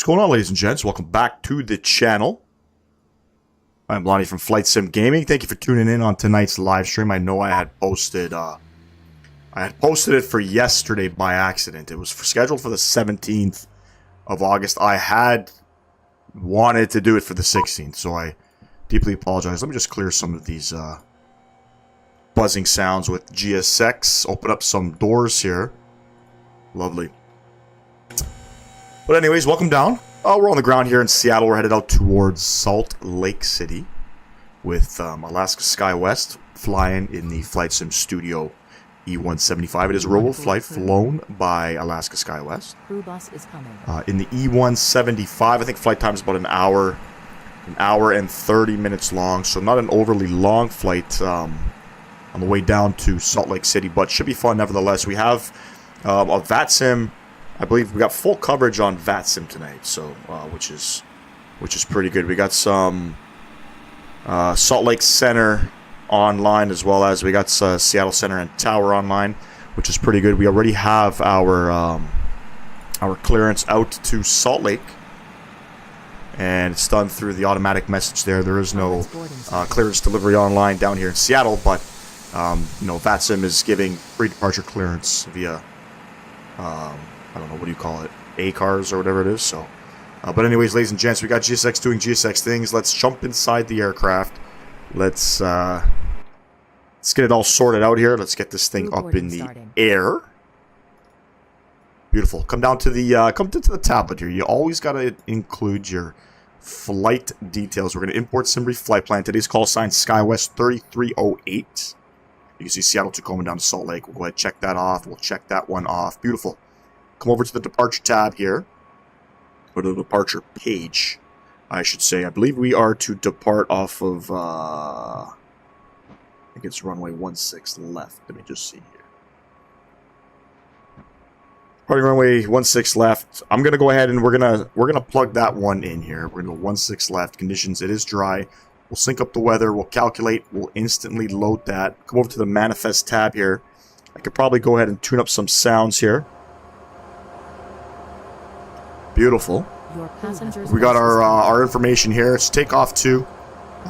What's going on, ladies and gents? Welcome back to the channel. I'm Lonnie from Flight Sim Gaming. Thank you for tuning in on tonight's live stream. I know I had posted it for yesterday by accident. It was scheduled for the 17th of August. I had wanted to do it for the 16th, so I deeply apologize. Let me just clear some of these buzzing sounds with GSX. Open up some doors here. Lovely. But anyways, welcome down. We're on the ground here in Seattle. We're headed out towards Salt Lake City with Alaska SkyWest flying in the Flight Sim Studio E175. It is a robo flight flown by Alaska SkyWest. Crew bus is coming. In the E175, I think flight time is about an hour and 30 minutes long. So not an overly long flight on the way down to Salt Lake City, but should be fun nevertheless. We have a Vatsim. I believe we got full coverage on Vatsim tonight, so which is pretty good. We got some Salt Lake Center online, as well as we got Seattle Center and Tower online, which is pretty good. We already have our clearance out to Salt Lake, and it's done through the automatic message there. There is no clearance delivery online down here in Seattle, but you know, Vatsim is giving pre-departure clearance via I don't know, what do you call it? A-cars or whatever it is. So, but anyways, ladies and gents, we got GSX doing GSX things. Let's jump inside the aircraft. Let's get it all sorted out here. Let's get this thing up in the air. Beautiful. Come down to the tablet here. You always got to include your flight details. We're going to import Simbrief flight plan. Today's call sign SkyWest 3308. You can see Seattle-Tacoma down to Salt Lake. We'll go ahead and check that off. We'll check that one off. Beautiful. Come over to the departure tab here. Go to the departure page, I should say. I believe we are to depart off of, I think it's runway 16 left. Let me just see here. Departing runway 16 left. I'm gonna go ahead and we're gonna plug that one in here. We're gonna go 16 left. Conditions, it is dry. We'll sync up the weather. We'll calculate. We'll instantly load that. Come over to the manifest tab here. I could probably go ahead and tune up some sounds here. Beautiful. We got our information here. It's takeoff 2.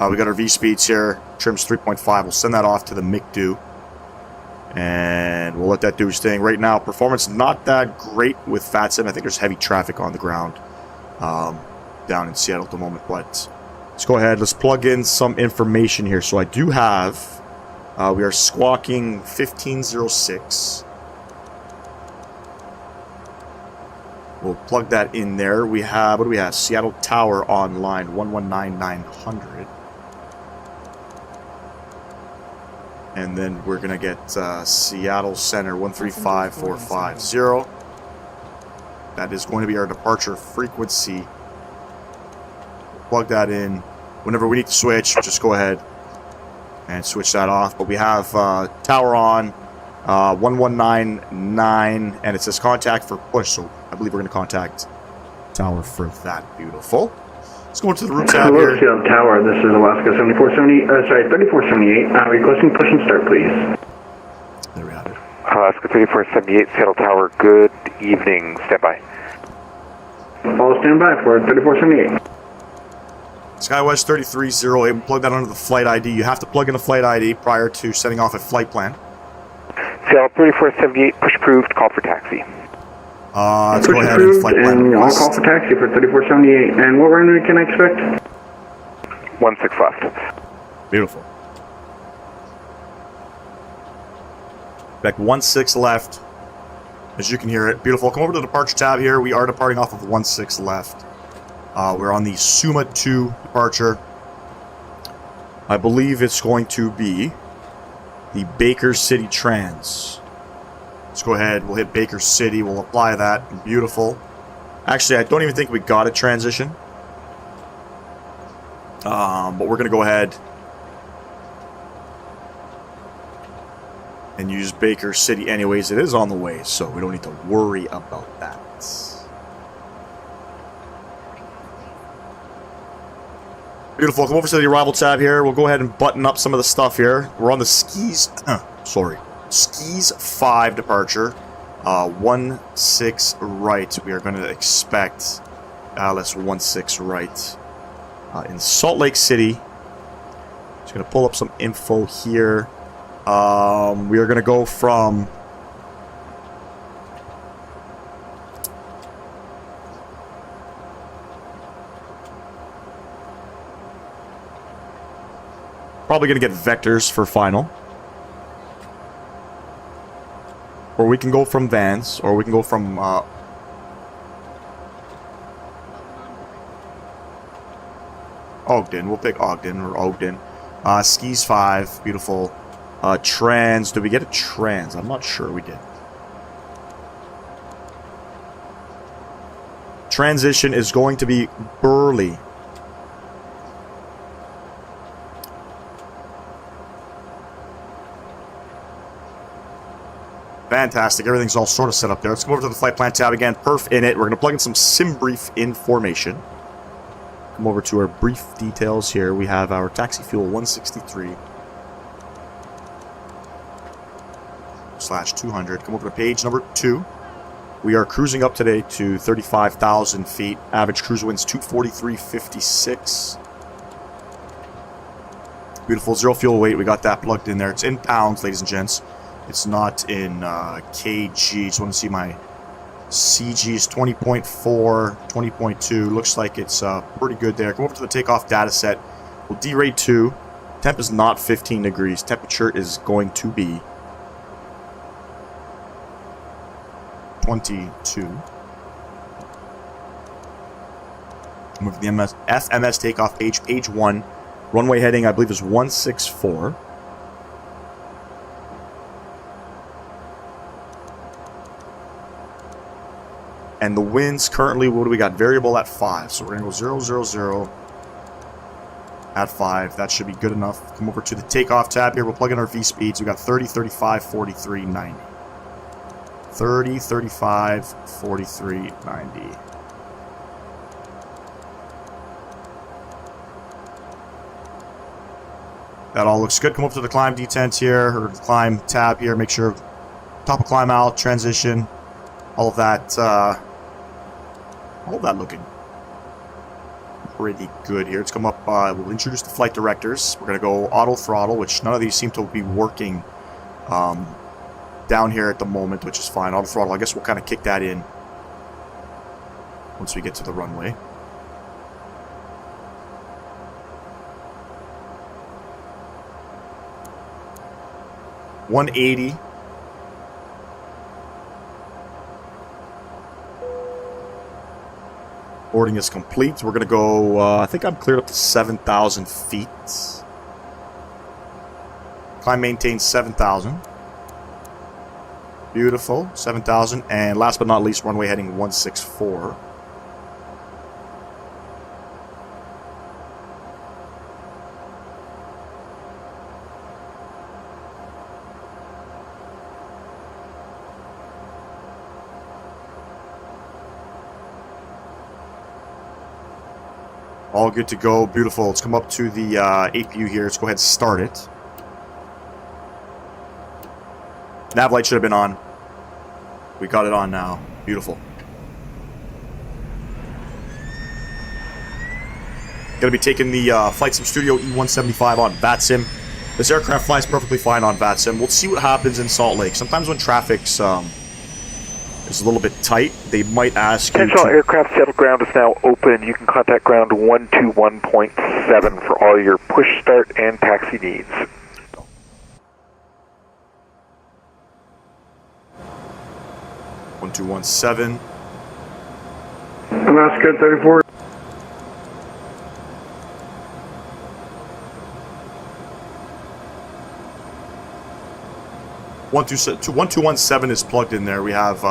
We got our V speeds here. Trims 3.5. We'll send that off to the MiG-2. And we'll let that do its thing. Right now, performance not that great with Vatsim. I think there's heavy traffic on the ground down in Seattle at the moment. But let's go ahead. Let's plug in some information here. So I do have, we are squawking 1506. We'll plug that in there. We have, what do we have? Seattle Tower online, 119900. And then we're going to get Seattle Center, 135450. That is going to be our departure frequency. Plug that in. Whenever we need to switch, just go ahead and switch that off. But we have Tower on, 1199, and it says contact for push, so I believe we're going to contact Tower for that. Beautiful. Let's go into the route tab here. Hello, Tower. This is Alaska 3478. Requesting push and start, please. There we have it. Alaska 3478, Seattle Tower. Good evening. Stand by. All stand by for 3478. SkyWest 3308. We'll plug that under the flight ID. You have to plug in a flight ID prior to setting off a flight plan. Seattle 3478, push approved, call for taxi. Let's push go ahead and flight plan. And I'll call for taxi for 3478. And what runway can I expect? 16 left. Beautiful. Back 16 left. As you can hear it. Beautiful. Come over to the departure tab here. We are departing off of 16 left. We're on the Suma 2 departure. I believe it's going to be the Baker City Trans. Let's go ahead. We'll hit Baker City. We'll apply that. Beautiful. Actually, I don't even think we got a transition. But we're going to go ahead and use Baker City anyways. It is on the way, so we don't need to worry about that. Beautiful. Come over to the arrival tab here. We'll go ahead and button up some of the stuff here. We're on the Skis. Skis 5 departure. 16 right. We are going to expect Alice 16 right. In Salt Lake City. Just going to pull up some info here. We are going to go from... Probably going to get vectors for final. Or we can go from Vans, or we can go from... Ogden. We'll pick Ogden, or Ogden. Skis 5. Beautiful. Trans. Did we get a trans? I'm not sure we did. Transition is going to be Burley. Fantastic. Everything's all sort of set up there. Let's go over to the flight plan tab again. Perf in it. We're going to plug in some sim brief information. Come over to our brief details here. We have our taxi fuel 163/200. Come over to page number 2. We are cruising up today to 35,000 feet. Average cruise winds 243.56. Beautiful. Zero fuel weight. We got that plugged in there. It's in pounds, ladies and gents. It's not in kg. Just want to see my CG's 20.4, 20.2. Looks like it's pretty good there. Come over to the takeoff data set. We'll derate 2. Temp is not 15 degrees. Temperature is going to be 22. Move to the FMS takeoff page, page 1. Runway heading, I believe, is 164. And the winds currently, what do we got? Variable at 5. So we're going to go 0, 0, 0 at 5. That should be good enough. Come over to the takeoff tab here. We'll plug in our V speeds. We got 30, 35, 43, 90. 30, 35, 43, 90. That all looks good. Come over to the climb detent here, or the climb tab here. Make sure top of climb out, transition, all of that looking pretty good here. Let's come up, we'll introduce the flight directors. We're going to go auto throttle, which none of these seem to be working down here at the moment, which is fine. Auto throttle, I guess we'll kind of kick that in once we get to the runway. $180. Boarding is complete. We're going to go, I think I'm cleared up to 7,000 feet. Climb maintains 7,000. Beautiful. 7,000. And last but not least, runway heading 164. All good to go. Beautiful. Let's come up to the APU here. Let's go ahead and start it. Nav light should have been on. We got it on now. Beautiful. Going to be taking the Flightsim Studio E175 on Vatsim. This aircraft flies perfectly fine on Vatsim. We'll see what happens in Salt Lake. Sometimes when traffic's is a little bit tight, they might ask you Potential aircraft settle ground is now open. You can contact ground 121.7 for all your push start and taxi needs. One 217. Alaska 34. One 217 is plugged in there. We have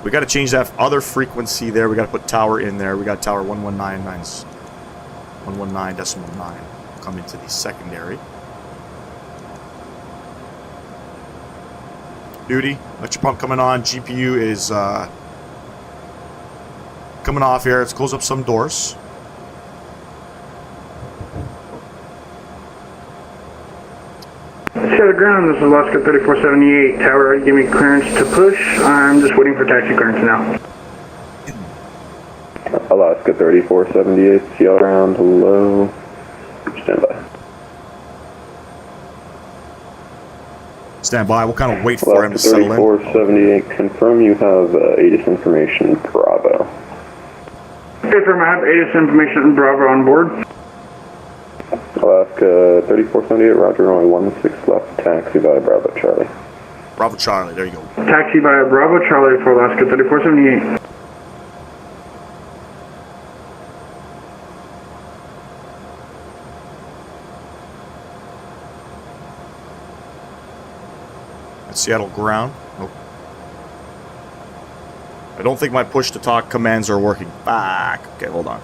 we got to change that other frequency there. We got to put tower in there. We got tower 119.9 come into the secondary. Duty, electric pump coming on. GPU is coming off here. Let's close up some doors. Seattle ground, this is Alaska 3478. Tower, give me clearance to push. I'm just waiting for taxi clearance now. Alaska 3478, Seattle ground, hello. Stand by. Stand by. We'll kind of wait for him to settle in. 3478, confirm you have ATIS information, Bravo. Confirm I have ATIS information, Bravo on board. Alaska 3478, roger, only 16 left, taxi by Bravo Charlie. Bravo Charlie, there you go. Taxi by Bravo Charlie for Alaska 3478. At Seattle ground. Nope. I don't think my push to talk commands are working. Back. Okay, hold on.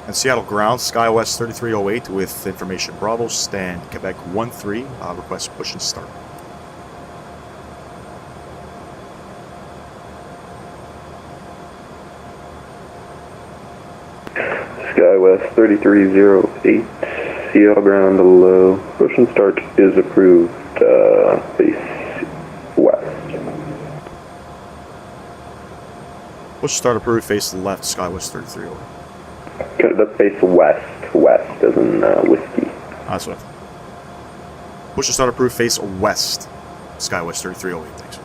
At Seattle ground, SkyWest 3308 with information Bravo, stand Quebec 13, request push and start. SkyWest 3308, Seattle ground below. Push and start is approved, face west. Push start approved, face left, SkyWest 3308. Okay, that's face west, west as in whiskey. That's what I thought. Push to start approved, face west, SkyWest 3308, thanks.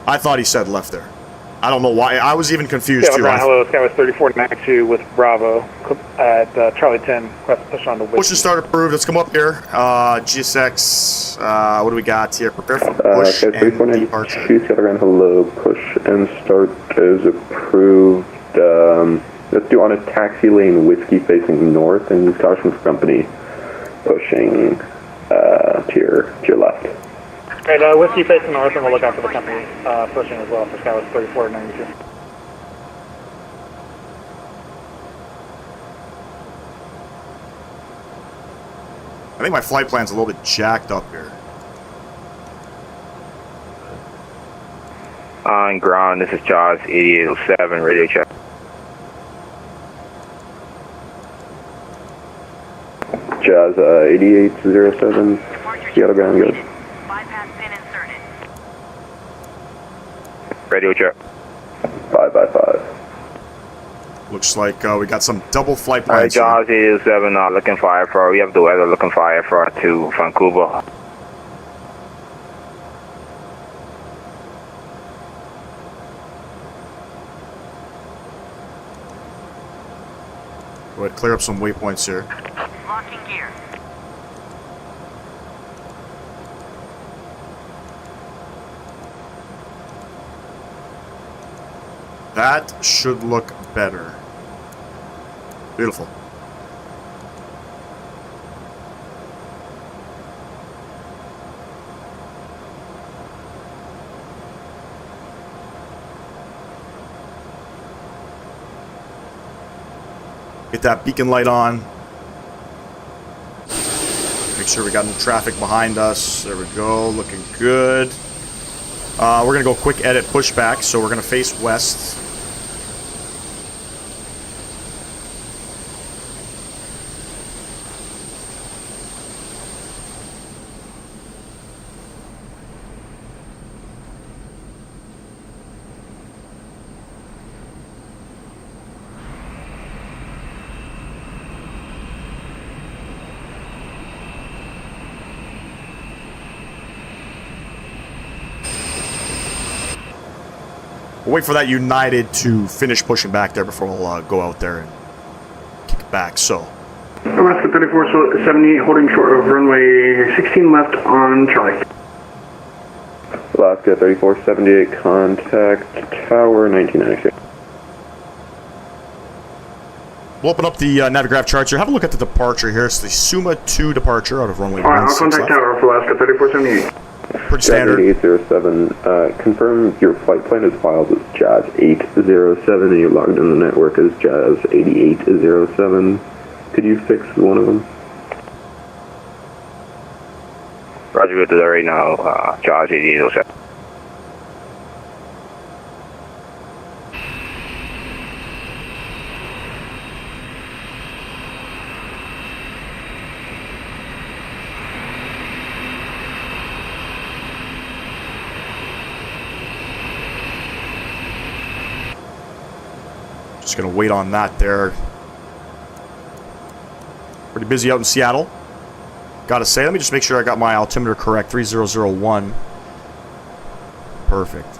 I thought he said left there. I don't know why. I was even confused too. Hello, SkyWest 3492 with Bravo at Charlie 10. Request push on the Push to start approved. Let's come up here. GSX. What do we got here? Prepare for push and departure. Hello. Push and start is approved. Let's do on a taxi lane, whiskey facing north, and use caution for company pushing to your left. Alright, whiskey facing north, and we'll look out for the company pushing as well for SkyWest 3492. I think my flight plan's a little bit jacked up here. On ground, this is Jaws 8807, radio check. Jazz 8807, Seattle ground, good. Bypass pin inserted. Radio check. 5 by 5. Looks like we got some double flight Alright, plans here. Jaws 8807, looking fire for, we have the weather looking fire for to Vancouver. Go ahead, clear up some waypoints here. Locking gear. That should look better. Beautiful. Get that beacon light on. Make sure we got no traffic behind us. There we go, looking good. We're gonna go quick edit pushback, so we're gonna face west. We'll wait for that United to finish pushing back there before we'll go out there and kick it back. So, Alaska 3478 holding short of runway 16 left on Charlie. Alaska 3478, contact tower 1996. we'll open up the Navigraph charts here. Have a look at the departure here. It's the Suma 2 departure out of runway Alright, 16 I'll contact left. tower for Alaska 3478. Pretty standard. 807, confirm your flight plan is filed as Jazz 807 and you're logged in the network as Jazz 8807. Could you fix one of them? Roger, good to that right now, Jaws 8807. Just gonna wait on that there. Pretty busy out in Seattle. Gotta say, let me just make sure I got my altimeter correct. 3001. Perfect.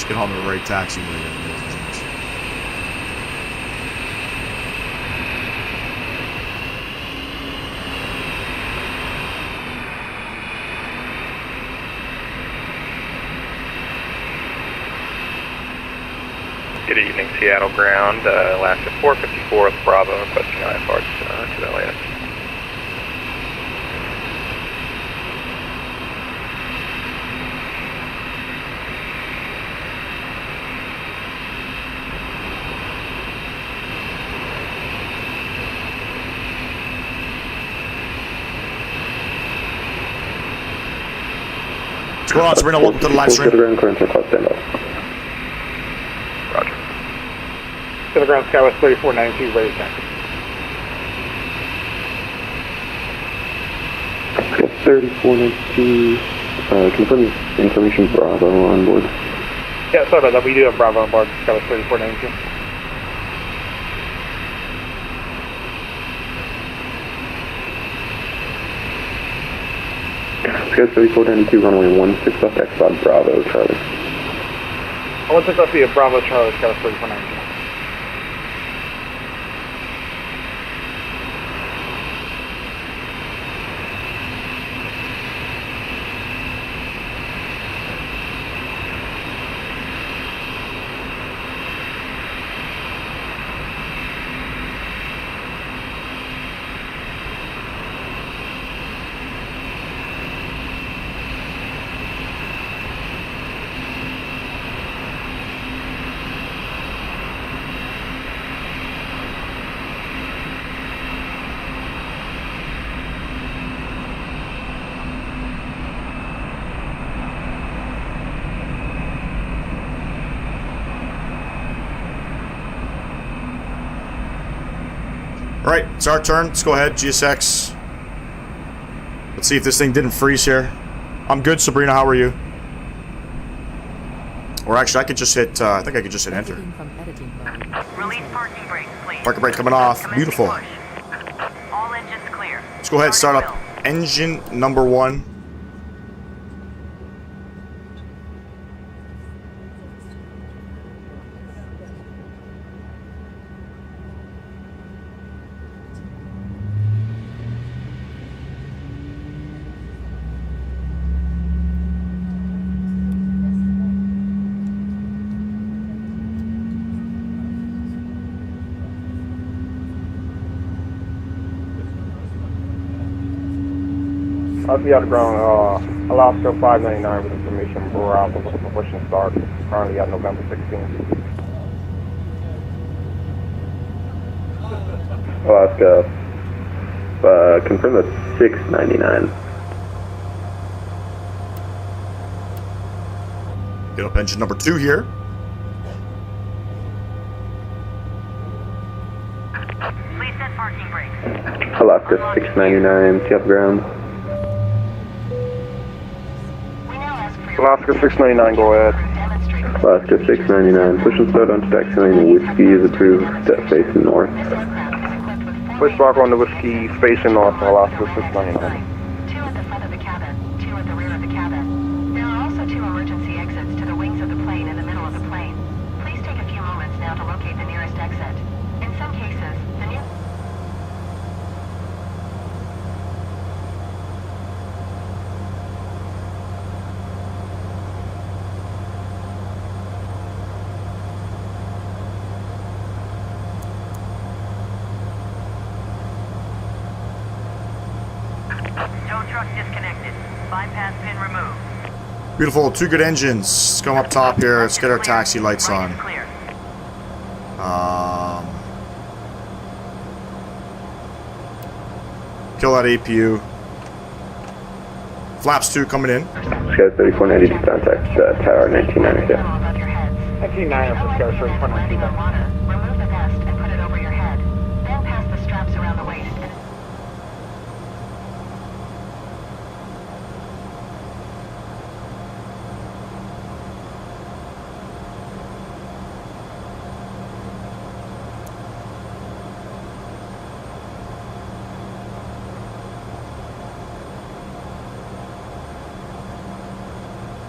Get on the right taxi way. Good evening, Seattle ground. Last at 454 with Bravo, requesting IFR to LAS. What's going on, Sabrina? Welcome to the live stream. Ground current request standoff. Roger. To the ground, Skywest 3492, ready to taxi. 3492, confirm information Bravo on board. Yeah, sorry about that. We do have Bravo on board, Skywest 3492. Skywest 3492, runway 16 left, X Bravo, Charlie. 16 left via Bravo, Charlie, Skywest 3492. Alright, it's our turn. Let's go ahead, GSX. Let's see if this thing didn't freeze here. I'm good, Sabrina. How are you? Or actually, I could just hit, I think I could just hit enter. Release parking brakes, please. Parking brake coming off. Commencing Beautiful. push. All engines clear. Let's go ahead and start up engine number 1. Seattle ground, Alaska 599 with information Bravo for push and start, currently at November 16th. Alaska, confirm the 699. Get up engine number 2 here. Please set parking brakes. Alaska 699, Seattle ground. Alaska 699, go ahead. Alaska 699, push and start onto taxi lane. Whiskey is approved, facing north. Push back on the whiskey, facing north, Alaska 699. 2 at the front of the cabin, 2 at the rear of the cabin. There are also 2 emergency exits to the wings of the plane in the middle of the plane. Please take a few moments now to locate the nearest exit. In some cases, the new... Tow truck disconnected. Bypass pin removed. Beautiful. 2 good engines. Let's come up top here. Let's get our taxi lights on. Clear. Kill that APU. Flaps 2 coming in. Sky 3492 contact tower 1990. 1990 for Sky 3492. Remove the vest and put it over your head. Then pass the straps around the waist and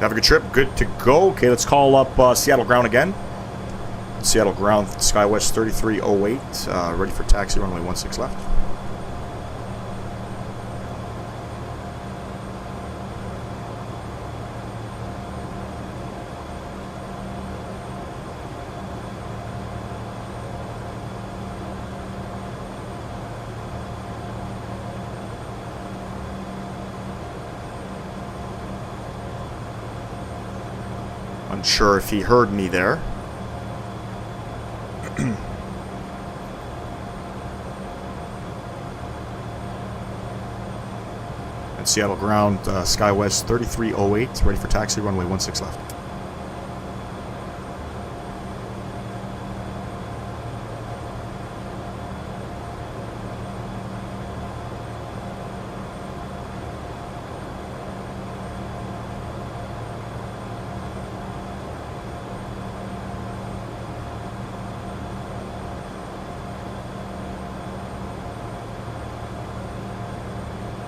Have a good trip. Good to go. Okay, let's call up Seattle ground again. Seattle ground, SkyWest 3308. Ready for taxi, runway 16 left. Unsure if he heard me there. And Seattle ground, SkyWest 3308, ready for taxi, runway 16 left.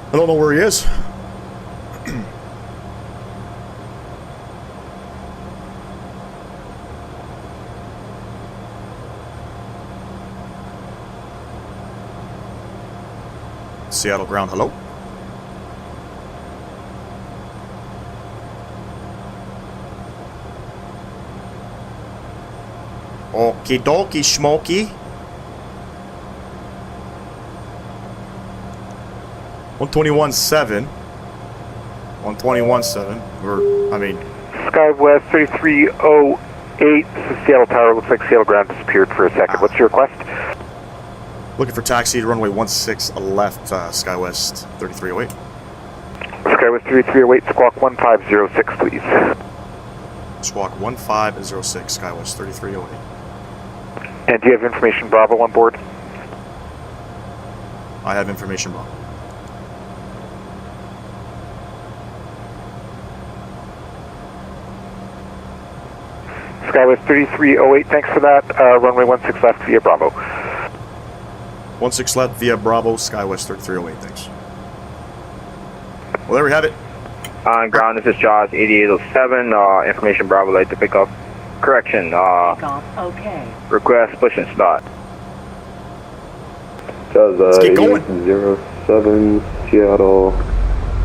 I don't know where he is. Seattle ground, hello? Okie dokie, Schmokey. 121.7. 121.7. Or, I mean... SkyWest 3308, Seattle Tower. Looks like Seattle ground disappeared for a second. What's your request? Looking for taxi to runway 16 left, SkyWest 3308. SkyWest 3308, squawk 1506, please. Squawk 1506, SkyWest 3308. And do you have information Bravo on board? I have information Bravo. SkyWest 3308, thanks for that. Runway 16 left via Bravo. 16 left via Bravo, SkyWest 3308, thanks. Well, there we have it. On ground, this is Jaws 8807. Information Bravo, like to pick up. Correction. Okay. Request push and start. Jaws keep going. 8807, Seattle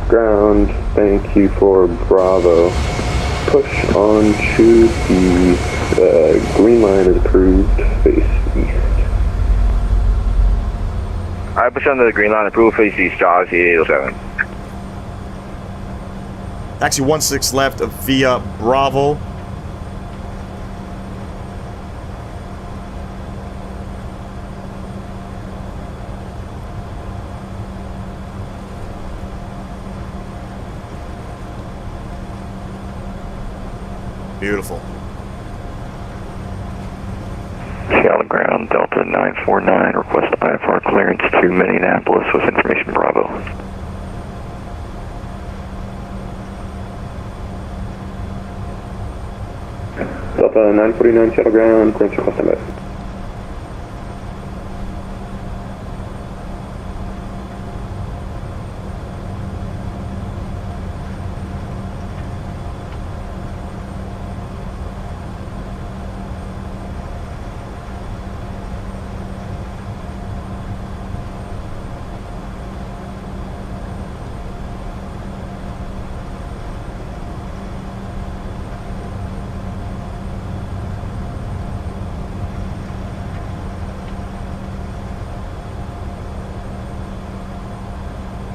ground. Thank you for Bravo. Push on to the green line is approved, face east. Alright, push on to the green line, approved, face east, Jaws 8807. Taxi 16 left via Bravo. Beautiful. Seattle ground, Delta 949, request IFR clearance to Minneapolis with information Bravo. Delta 949, Seattle ground, clearance request number.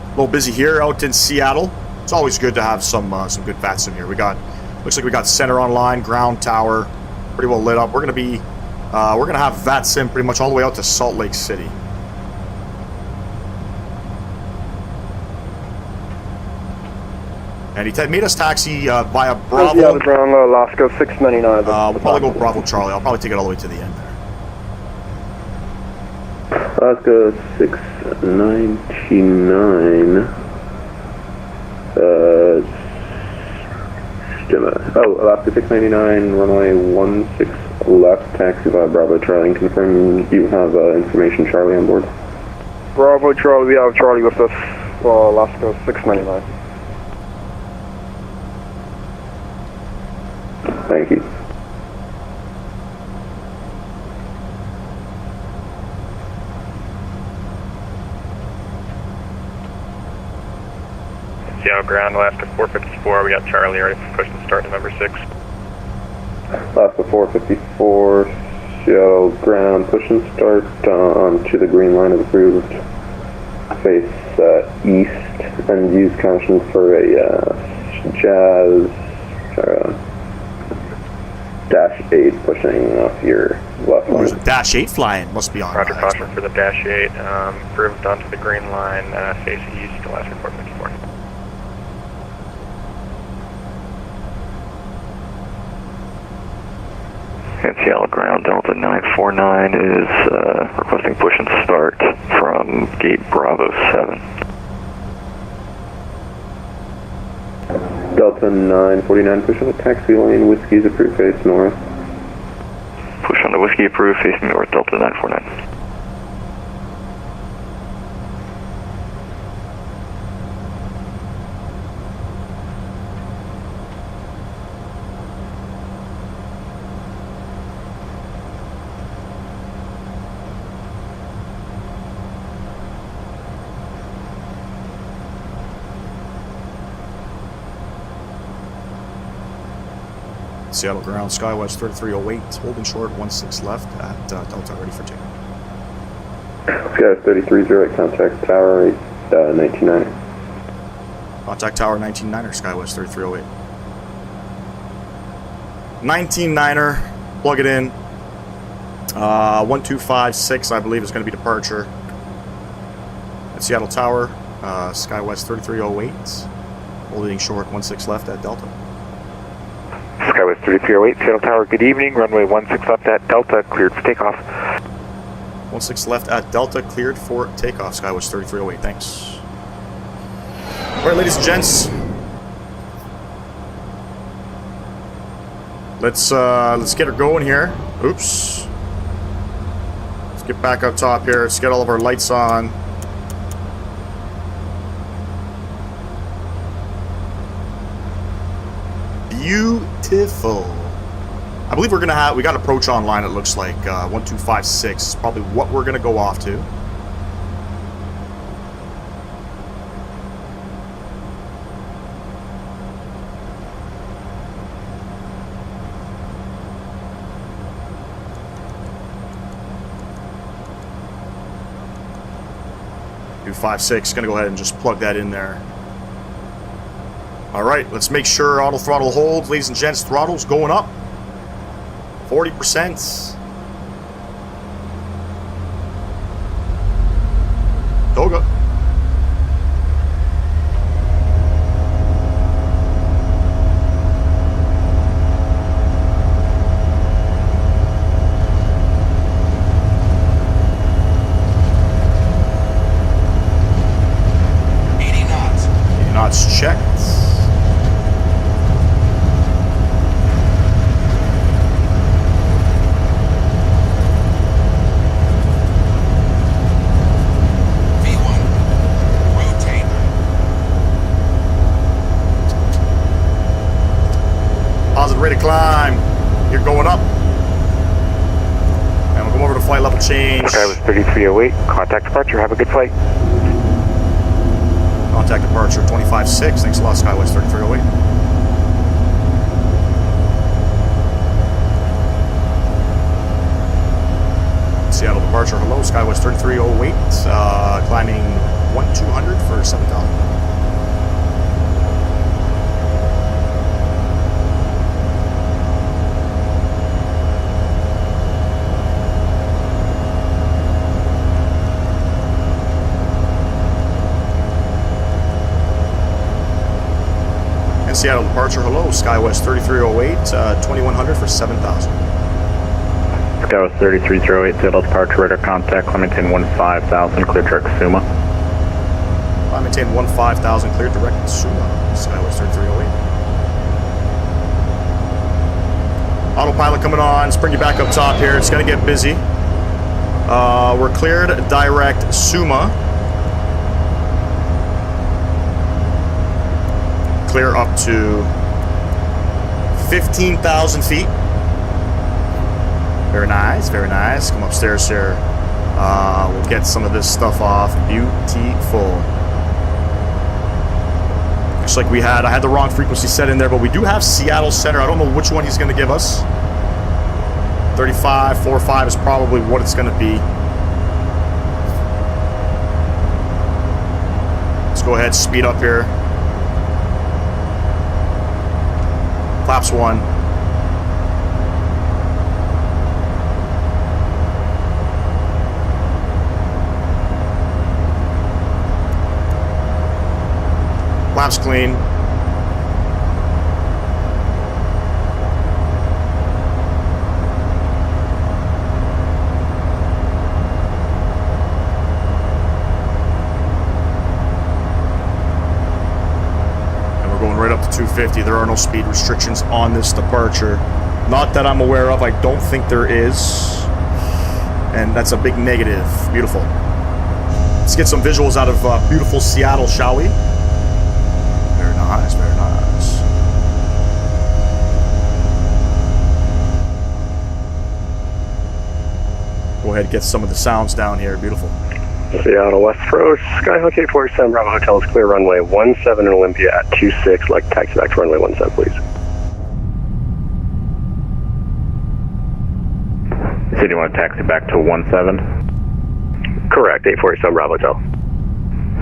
A little busy here out in Seattle. It's always good to have some good Vatsim here. Looks like we got center online, ground tower, pretty well lit up. We're gonna have Vatsim pretty much all the way out to Salt Lake City. And he made us taxi via Seattle Bravo. ground, Alaska 699. We'll probably go Bravo Charlie. I'll probably take it all the way to the end there. Alaska 699. Alaska 699, runway 16 left, taxi via Bravo Charlie, and confirm you have information Charlie on board. Bravo Charlie, we have Charlie with us for Alaska 699. Thank you. Seattle ground, Alaska 454. We got Charlie ready for push and start November 6. Alaska 454, Seattle ground, push and start onto the green line of approved. Face east and use caution for a Jazz -8 pushing off your left Oh, there's a line. Dash 8 flying. Must be on. Roger, caution for the Dash 8. Approved onto the green line, face east, Alaska 454. And Seattle ground, Delta 949 is requesting push and start from gate Bravo 7. Delta 949, push on the taxi lane, Whiskey's approved face north. Push on the Whiskey approved, facing north, Delta 949. Seattle ground, SkyWest 3308, holding short, 16 left at Delta, ready for takeoff. Sky 330, contact tower 199. Contact tower 199er, SkyWest 3308. 199er, plug it in. 1256, I believe, is going to be departure. At Seattle Tower, SkyWest 3308, holding short, 16 left at Delta. Skywest 3308, Seattle Tower, good evening. Runway 16 left at Delta, cleared for takeoff. 16 left at Delta, cleared for takeoff. Skywest 3308, thanks. Alright, ladies and gents. Let's get her going here. Oops. Let's get back up top here. Let's get all of our lights on. Beautiful. I believe we got an approach online. It looks like 1256 is probably what we're gonna go off to. Gonna go ahead and just plug that in there. Alright, let's make sure auto throttle holds. Ladies and gents, throttle's going up. 40%. Toga. Knots checked. Positive rate of climb. You're going up. And we'll go over to flight level change. Skywest 3308, contact departure, have a good flight. Contact departure 256. Thanks a lot, SkyWest 3308. Seattle departure, hello, SkyWest 3308. Climbing 1200 for 7,000. Seattle departure, hello, Skywest 3308, 2100 for 7,000. Skywest 3308, Seattle departure, radar contact, climb maintain 15,000, clear direct Suma. Climb maintain 15,000, clear direct Suma, Skywest 3308. Autopilot coming on, let's bring you back up top here, it's going to get busy. We're cleared direct Suma. Clear up to 15,000 feet. Very nice, very nice. Come upstairs here. We'll get some of this stuff off. Beautiful. Looks like I had the wrong frequency set in there, but we do have Seattle Center. I don't know which one he's going to give us. 3545 is probably what it's going to be. Let's go ahead, speed up here. Flaps 1. Flaps clean. Right up to 250. There are no speed restrictions on this departure. Not that I'm aware of. I don't think there is. And that's a big negative. Beautiful. Let's get some visuals out of beautiful Seattle, shall we? Very nice, very nice. Go ahead and get some of the sounds down here. Beautiful. Seattle West Approach, Skyhook 847 Bravo Hotel is clear runway 17 in Olympia at 26, like taxi back to runway 17, please. So do you want to taxi back to 17? Correct, 847 Bravo Hotel.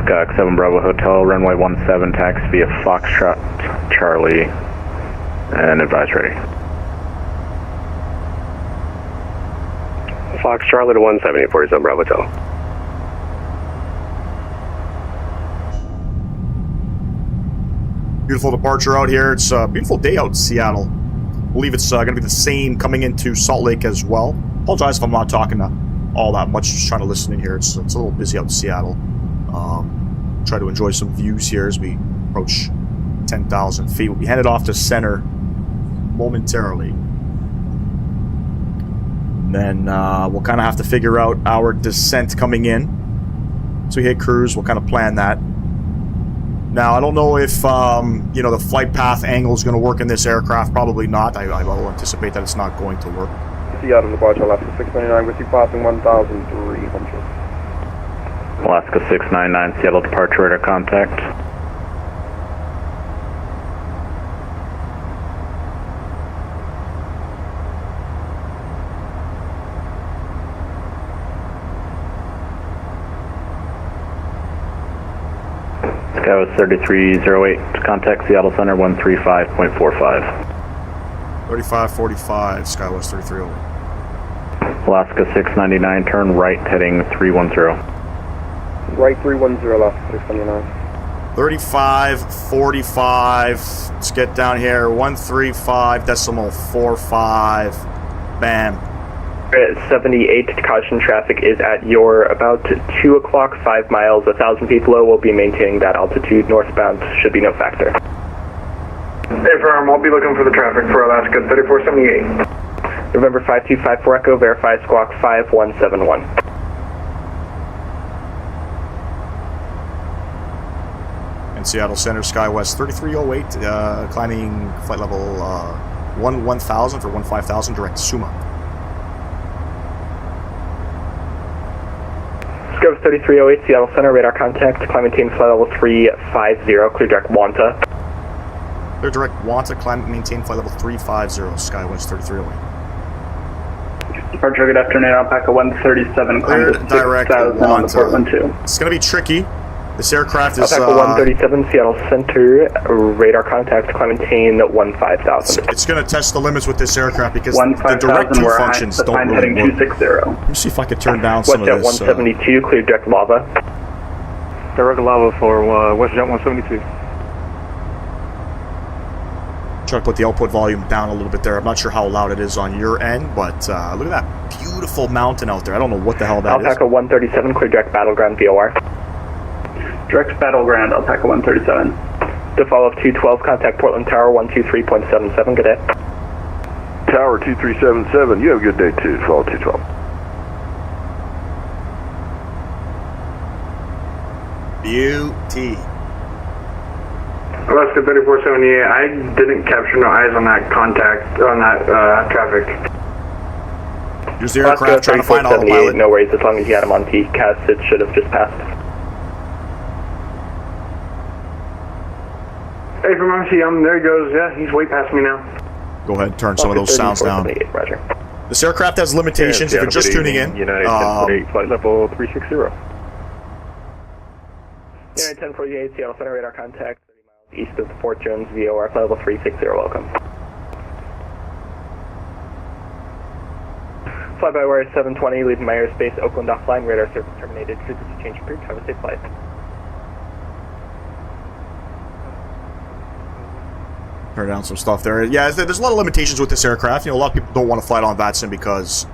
Skyhook 7 Bravo Hotel, runway 17, taxi via Foxtrot, Charlie, and advise ready. Fox Charlie to 17, 847 Bravo Hotel. Beautiful departure out here. It's a beautiful day out in Seattle. I believe it's going to be the same coming into Salt Lake as well. Apologize if I'm not talking all that much, just trying to listen in here. It's a little busy out in Seattle. Try to enjoy some views here as we approach 10,000 feet. We'll be headed off to center momentarily. And then we'll kind of have to figure out our descent coming in. So we hit cruise, we'll kind of plan that. Now, I don't know if, the flight path angle is going to work in this aircraft. Probably not. I will anticipate that it's not going to work. Seattle departure, Alaska 699, with you passing 1,300. Alaska 699, Seattle departure, radar contact. Skywest 3308, contact Seattle Center 135.45. 3545, Skywest 3308. Alaska 699, turn right heading 310. Right 310, Alaska 699. 3545, let's get down here, 135.45, bam. 78, caution traffic is at your about 2 o'clock, 5 miles, 1,000 feet below. We'll be maintaining that altitude. Northbound should be no factor. Affirm, I'll be looking for the traffic for Alaska 3478. November 5254 Echo, verify squawk 5171. And Seattle Center, Skywest 3308, climbing flight level 1000 for 15,000, direct Suma. Skywest 3308, Seattle Center, radar contact, climb maintain flight level 350, clear direct Wanta. Clear direct Wanta, climb maintain flight level 350, Skywest 3308. Departure, good afternoon, Alpaca 137, clear direct Wanta. It's going to be tricky. This aircraft is... Alpaca 137, Seattle Center, radar contact, climb maintain 15,000. It's going to test the limits with this aircraft because the direct two functions don't really heading work. 260. Let me see if I can turn down some of this. WestJet 172, clear direct lava. Direct lava for WestJet 172. Try to put the output volume down a little bit there. I'm not sure how loud it is on your end, but look at that beautiful mountain out there. I don't know what the hell that is. Alpaca 137, clear direct battleground VOR. Direct battleground, Alpaca 137. To follow 212, contact Portland Tower 123.77, good day. Tower 2377, you have a good day too, follow 212. Beauty. Alaska 3478, I didn't capture no eyes on that contact, on that traffic. Here's the aircraft trying to find autopilot. No worries, as long as you had him on TCAS, it should have just passed. Hey, from MC, there he goes, yeah, he's way past me now. Go ahead and turn some of those sounds down. Roger. This aircraft has limitations if you're just tuning in. United 1048, flight level 360. United 1048, Seattle Center radar contact, 30 miles east of Fort Jones, VOR, flight level 360, welcome. Fly-by-wire 720, leaving my airspace, Oakland offline, radar service terminated, frequency change approved, have a safe flight. Turn down some stuff there. Yeah, there's a lot of limitations with this aircraft. You know, a lot of people don't want to fly it on Vatsim because,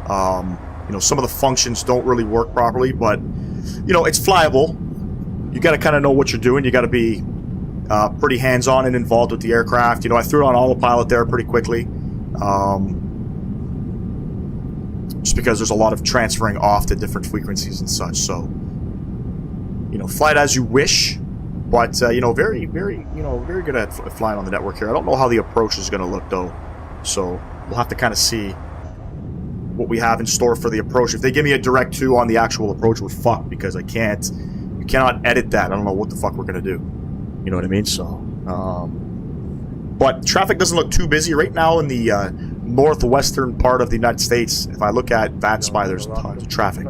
you know, some of the functions don't really work properly, but, you know, it's flyable. You got to kind of know what you're doing. You got to be pretty hands-on and involved with the aircraft. You know, I threw it on autopilot there pretty quickly. Just because there's a lot of transferring off to different frequencies and such. So, you know, fly it as you wish. But, you know, very good at flying on the network here. I don't know how the approach is going to look, though. So, we'll have to kind of see what we have in store for the approach. If they give me a direct 2 on the actual approach, we're fucked because you cannot edit that. I don't know what the fuck we're going to do. You know what I mean? So, but traffic doesn't look too busy right now in the northwestern part of the United States. If I look at Vatsim, there's tons of traffic.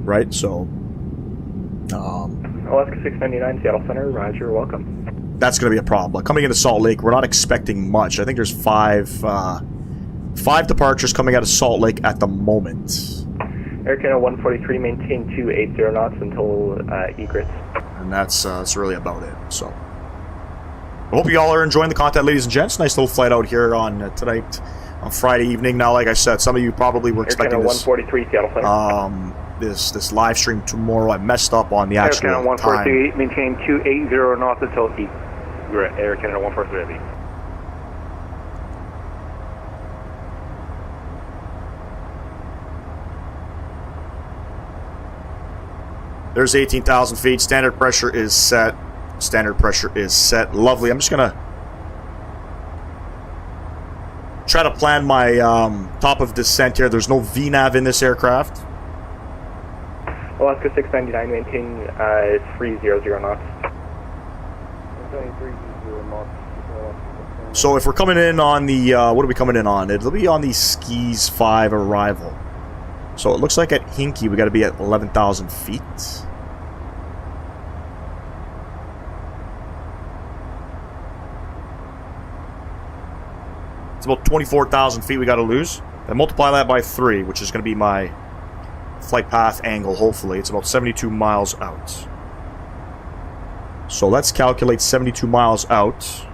Right? So, Alaska 699, Seattle Center, roger, welcome. That's going to be a problem. But coming into Salt Lake, we're not expecting much. I think there's five departures coming out of Salt Lake at the moment. Air Canada 143, maintain 280 knots until egress. And that's really about it. So, I hope you all are enjoying the content, ladies and gents. Nice little flight out here on tonight, on Friday evening. Now, like I said, some of you probably were expecting Air Canada 143, Seattle Center. This live stream tomorrow. I messed up on the actual Air Canada 143, time. maintain 280 knots until Air Canada 143. There's 18,000 feet. Standard pressure is set. Standard pressure is set. Lovely. I'm just going to try to plan my top of descent here. There's no VNAV in this aircraft. Alaska 699, maintain 300 knots. So if we're coming in on the, what are we coming in on? It'll be on the Skis 5 arrival. So it looks like at Hinky we got to be at 11,000 feet. It's about 24,000 feet we got to lose. And multiply that by 3, which is going to be my flight path angle, hopefully. It's about 72 miles out. So let's calculate 72 miles out.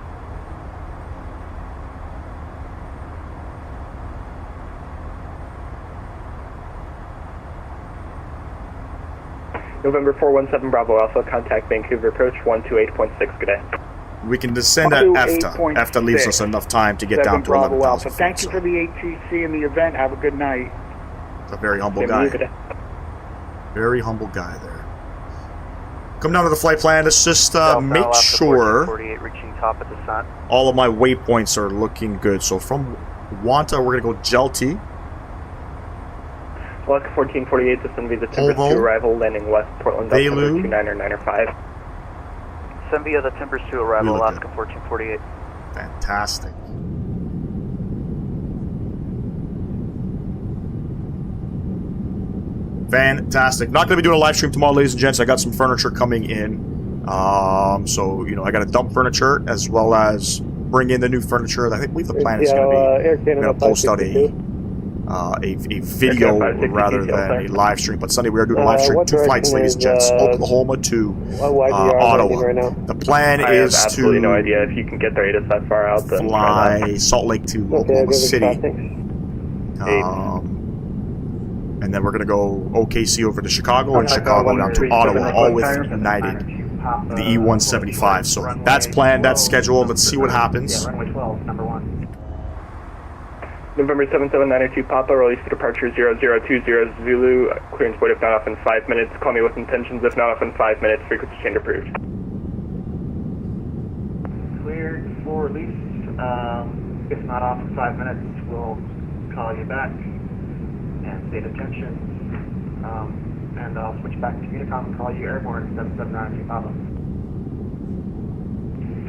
November 417 Bravo Alpha, contact Vancouver approach 128.6, good day. We can descend at EFTA. EFTA leaves us enough time to get down to 11,000 feet. Thank you for the ATC and the event. Have a good night. A very humble guy. Very humble guy there. Come down to the flight plan. Let's just make sure all of my waypoints are looking good. So from Wanta, we're going to go Jelty. Alaska 1448, system visa Timbers 2 arrival, landing west Portland, Altimeter 29995. Send via the Timbers 2 arrival, Alaska 1448. Fantastic. Fantastic. Not going to be doing a live stream tomorrow, ladies and gents. I got some furniture coming in. So, you know, I got to dump furniture as well as bring in the new furniture. I believe the plan is going to be, we're going to post out a video rather than a live stream. But Sunday we are doing a live stream, 2 flights, ladies and gents, Oklahoma to Ottawa. Right, the plan I is have absolutely to no idea if you can get the radius that far out. Then fly Salt Lake to Oklahoma City. And then we're going to go OKC over to Chicago and Chicago down to Ottawa, all with United, the E175. So that's planned, that's scheduled. Let's see what happens. Runway 12, number 1. November 7792 Papa, release for departure 0020 Zulu, clearance void if not off in 5 minutes. Call me with intentions if not off in 5 minutes. Frequency change approved. Cleared for release. If not off in 5 minutes, we'll call you back and state attention. And I'll switch back to Unicom and call you airborne 7792 Papa.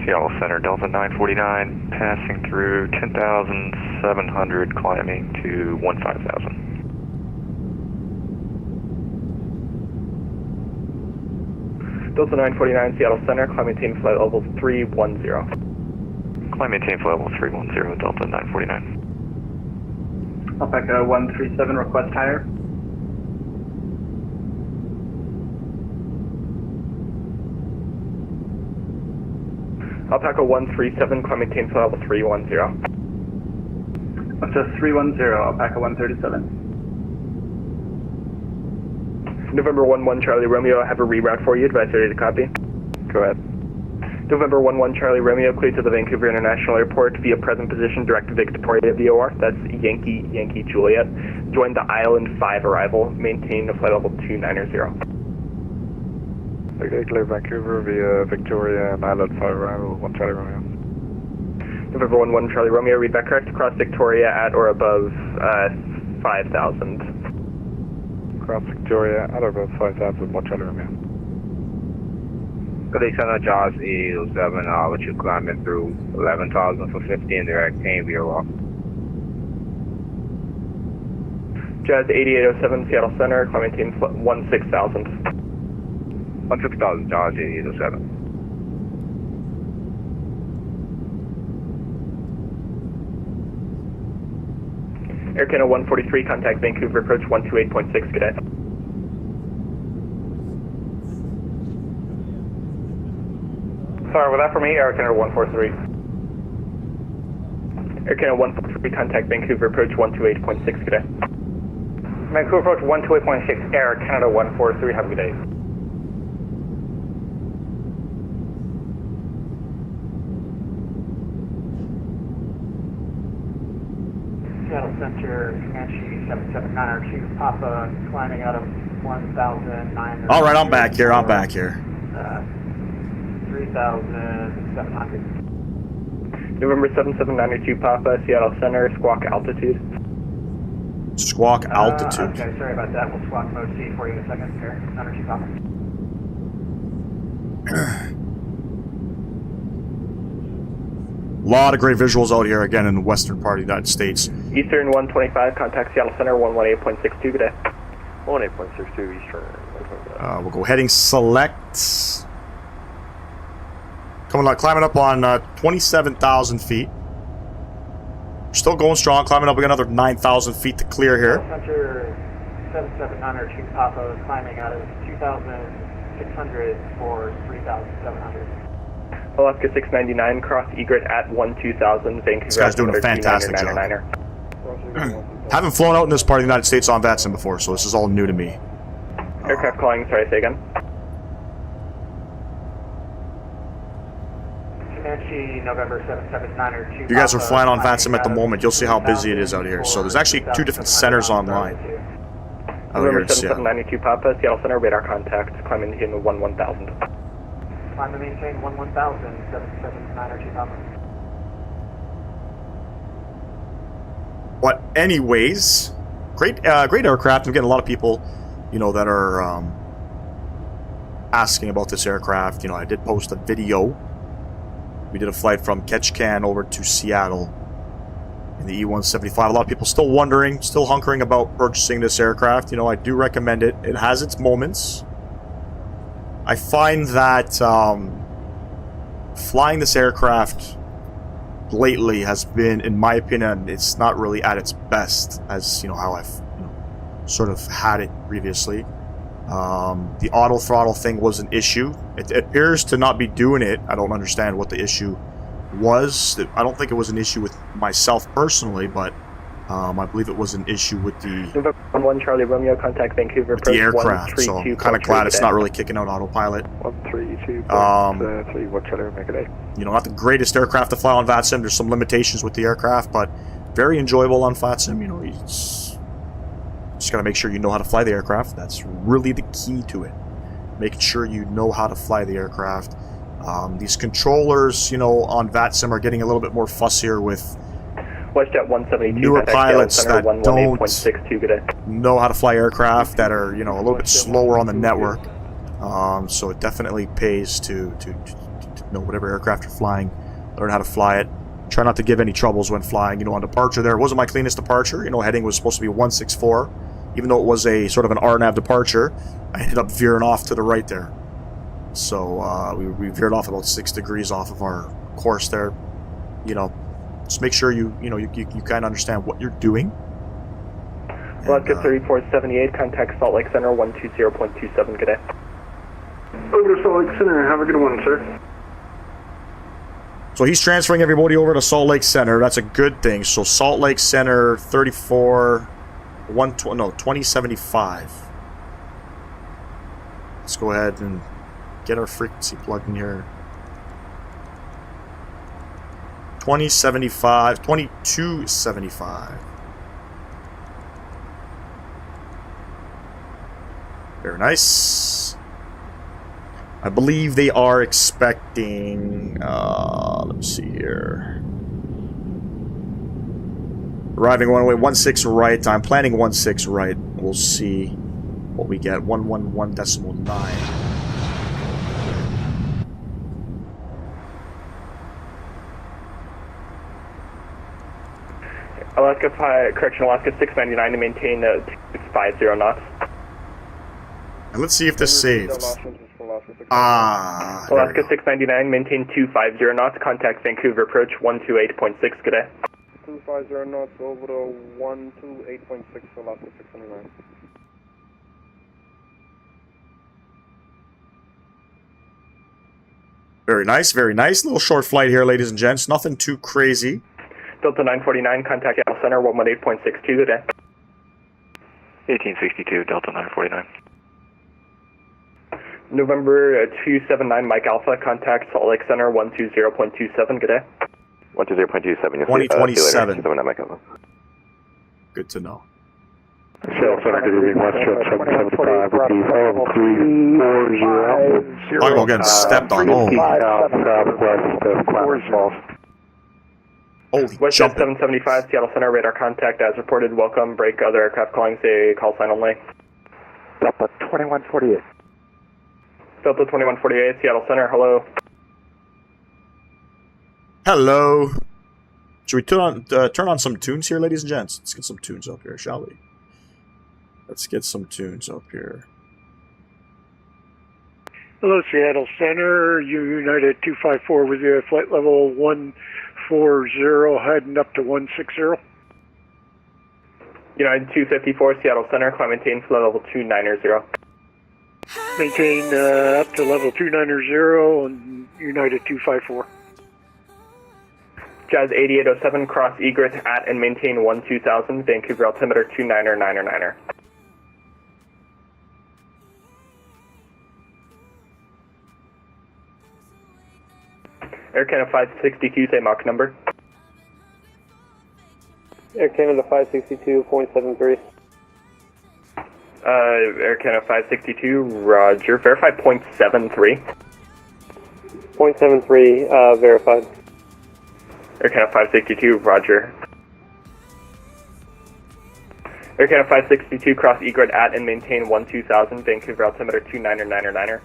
Seattle Center, Delta 949, passing through 10,700, climbing to 15,000. Delta 949, Seattle Center, climb maintain flight level 310. Climb maintain flight level 310, Delta 949. Alpaca 137, request higher. Alpaca 137, climb maintain flight level 310. Up to 310, Alpaca 137. November 11 Charlie Romeo, I have a reroute for you. Advise ready to copy. Go ahead. November 11 Charlie Romeo, cleared to the Vancouver International Airport via present position, direct to Victoria VOR. That's Yankee Juliet. Join the Island 5 arrival. Maintain flight level 290. Okay, clear Vancouver via Victoria and Island 5 arrival, 1 Charlie Romeo. November 11 Charlie Romeo, read back correct. Cross Victoria at or above 5,000. Cross Victoria at or above 5,000, 1 Charlie Romeo. Good day, Center, Jaws E07, with you climbing through 11,000 for 15, direct team VOR. Jazz 8807, Seattle Center, climbing team 16,000. 16,000, Jaws 8807. Air Canada 143, contact Vancouver, approach 128.6, good day. Sorry, was that for me? Air Canada 143. Air Canada 143, contact Vancouver, approach 128.6, good day. Vancouver approach 128.6, Air Canada 143, have a good day. Seattle Center, Comanche 779 Papa, climbing out of 1,900. All right, I'm back here. 3,700. November 7792 Papa, Seattle Center, squawk altitude. Squawk altitude. Okay, sorry about that. We'll squawk mode C for you in a second. Here, 902 Papa. A lot of great visuals out here again in the western part of the United States. Eastern 125, contact Seattle Center 118.62, good day. 118.62 Eastern. We'll go heading select. Climbing up on 27,000 feet. Still going strong, climbing up. We got another 9,000 feet to clear here. Center 7792 Papa, climbing out of 2,600 for 3,700. Alaska 699, cross egret at 12,000, Vancouver. This guy's doing a fantastic job. Haven't flown out in this part of the United States on Vatsim before, so this is all new to me. Aircraft calling, sorry, say again. Comanche, November 779 You guys are flying on Vatsim at the moment. You'll see how busy it is out here. So there's actually 2 different centers online. Out here November in Seattle. 7792 Papa, Seattle Center, radar contact, climbing in the 11,000. Climb to maintain 11,000, 779 Papa. But anyways, great aircraft. I'm getting a lot of people, that are asking about this aircraft. I did post a video. We did a flight from Ketchikan over to Seattle in the E175. A lot of people still wondering, still hunkering about purchasing this aircraft. I do recommend it. It has its moments. I find that flying this aircraft lately has been, in my opinion, it's not really at its best as, you know, how I've, you know, sort of had it previously. The auto throttle thing was an issue. It appears to not be doing it. I don't understand what the issue was. I don't think it was an issue with myself personally, but I believe it was an issue with the November 1 Charlie Romeo, contact Vancouver with the aircraft. So I'm kind of glad it's not really kicking out autopilot. 132.3, 1 Charlie Romeo, good day. You know, not the greatest aircraft to fly on Vatsim. There's some limitations with the aircraft, but very enjoyable on Vatsim. You know, it's just got to make sure you know how to fly the aircraft. That's really the key to it. Making sure you know how to fly the aircraft. These controllers, you know, on Vatsim are getting a little bit more fussier with WestJet 172, newer pilots that don't 118.62, good day. know how to fly aircraft, that are, you know, a little bit slower on the network. So it definitely pays to know whatever aircraft you're flying, learn how to fly it. Try not to give any troubles when flying. You know, on departure there, it wasn't my cleanest departure. You know, heading was supposed to be 164. Even though it was a sort of an RNAV departure, I ended up veering off to the right there. So we veered off about 6 degrees off of our course there. You know, just make sure you kind of understand what you're doing. Alaska 3478, contact Salt Lake Center 120.27, good day. Over to Salt Lake Center, have a good one, sir. So he's transferring everybody over to Salt Lake Center. That's a good thing. So Salt Lake Center 2075. Let's go ahead and get our frequency plugged in here. 2275. Very nice. I believe they are expecting, let me see here. Arriving runway 16 right. I'm planning 16 right. We'll see what we get. 111.9. Alaska 699 to maintain 50 knots. And let's see if this saves. Alaska 699, maintain 250 knots, contact Vancouver approach 128.6, good day. 250 knots over to 128.6, Alaska 699. Very nice, very nice. Little short flight here, ladies and gents. Nothing too crazy. Delta 949, contact Seattle Center 118.62, good day. 1862, Delta 949. November 279, Mike Alpha, contact Salt Lake Center 120.27, good day. 120.27, 2027. Mike Alpha. Good to know. Seattle Center, good evening, WestJet 775 with EVO 340. I'm getting stepped on. Oh. Southwest of Quadrant Falls. Holy WestJet 775, Seattle Center, radar contact as reported, welcome, break, other aircraft calling, say call sign only. Delta 2148. Delta 2148, Seattle Center, hello. Hello. Should we turn on some tunes here, ladies and gents? Let's get some tunes up here, shall we? Let's get some tunes up here. Hello, Seattle Center. United 254 with you at flight level 140, heading up to 160. United 254, Seattle Center, climb maintain flight level 290. Maintain up to level 290 on United 254. Jazz 8807, cross egret at and maintain 12000, Vancouver altimeter 29999. Air Canada 562, say Mach number. Air Canada 562.73. Air Canada 562, roger. Verify 0.73. 0.73, verified. Air Canada 562, roger. Air Canada 562, cross egret at and maintain 12000, Vancouver altimeter 29999.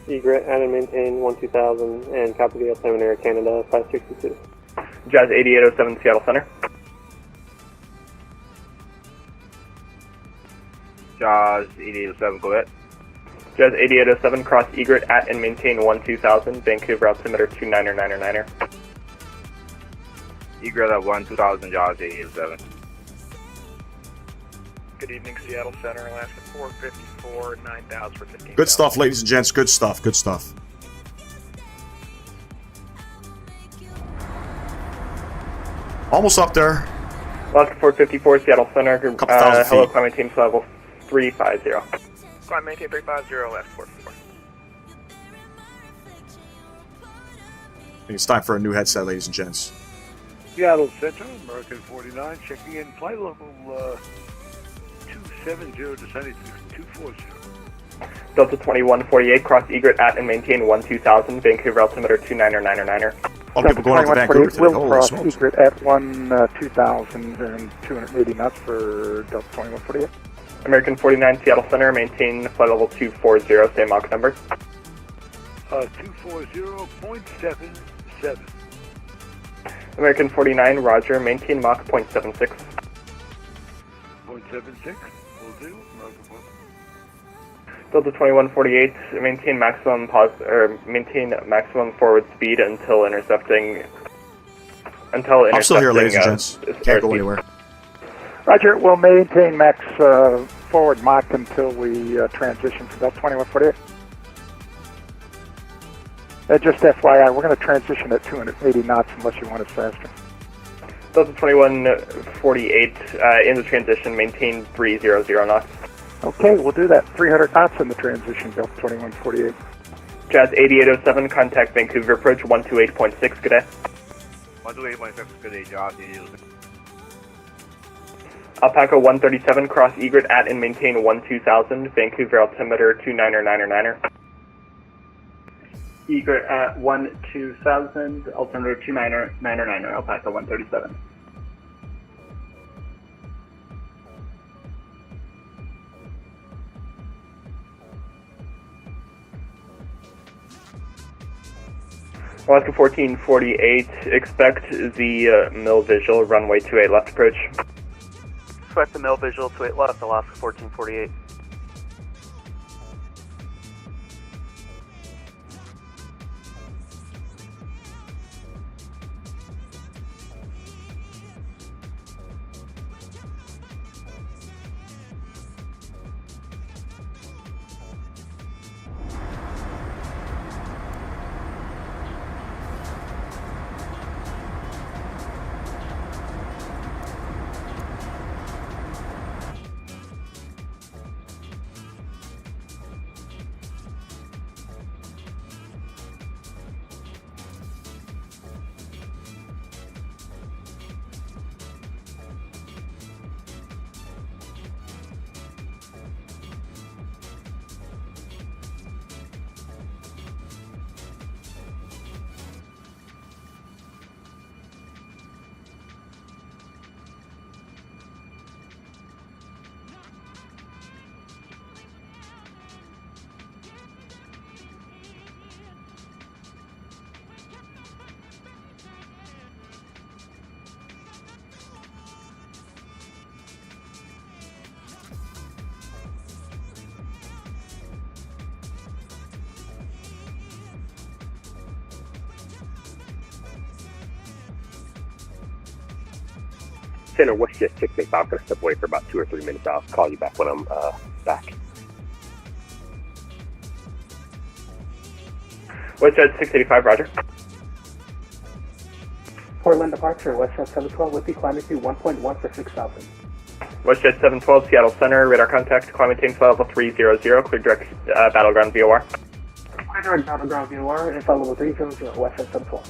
Egret at and maintain 12000, and copy the altimeter Air Canada 562. Jazz 8807, Seattle Center. Jaws 8807, go ahead. Jazz 8807, cross egret at and maintain 12000, Vancouver altimeter 29999. Egret at 1-2000, Jaws 887. Good evening, Seattle Center, Alaska 454, 9,000 for 15. Good stuff, ladies and gents. Good stuff. Good stuff. Almost up there. Alaska 454, Seattle Center. Couple thousand hello, feet. climb maintain level 350. Climb maintain 350, Alaska 454. I think it's time for a new headset, ladies and gents. Seattle Center, American 49, checking in flight level 270, descending to 240. Delta 2148, cross Egret at and maintain 1-2000, Vancouver altimeter 29er. A lot of people going up to Vancouver today. Will Holy cross smokes. Egret at 1-2000 and 280 knots for Delta 2148. American 49, Seattle Center, maintain flight level 240, same Mach number. 240.77. American 49, roger, maintain Mach 0.76. 0.76, will do. Delta 2148, maintain maximum forward speed until intercepting. I'm still here, ladies and gents. Can't go anywhere. Roger, we'll maintain max forward Mach until we transition to Delta 2148. Just FYI, we're going to transition at 280 knots unless you want us faster. Delta 2148, in the transition, maintain 300 knots. Okay, we'll do that. 300 knots in the transition, Delta 2148. Jazz 8807, contact Vancouver approach 128.6, good day. 128.6, good day, Jaws 887. Alpaca 137, cross Egret at and maintain 1-2000, Vancouver altimeter 29er. Egret at 1-2000, altimeter 29er, Alpaca 137. Alaska 1448, expect the mill visual, runway 28 left approach. Expect the mill visual to 8 left, Alaska 1448. Center, WestJet 685. I'm going to step away for about 2 or 3 minutes. I'll call you back when I'm back. WestJet 685, roger. Portland departure, WestJet 712 with the climbing to 1.1 for 6,000. WestJet 712, Seattle Center, radar contact, climb maintain flight level 300, clear direct battleground VOR. Clear direct battleground VOR, and flight level 300, WestJet 712.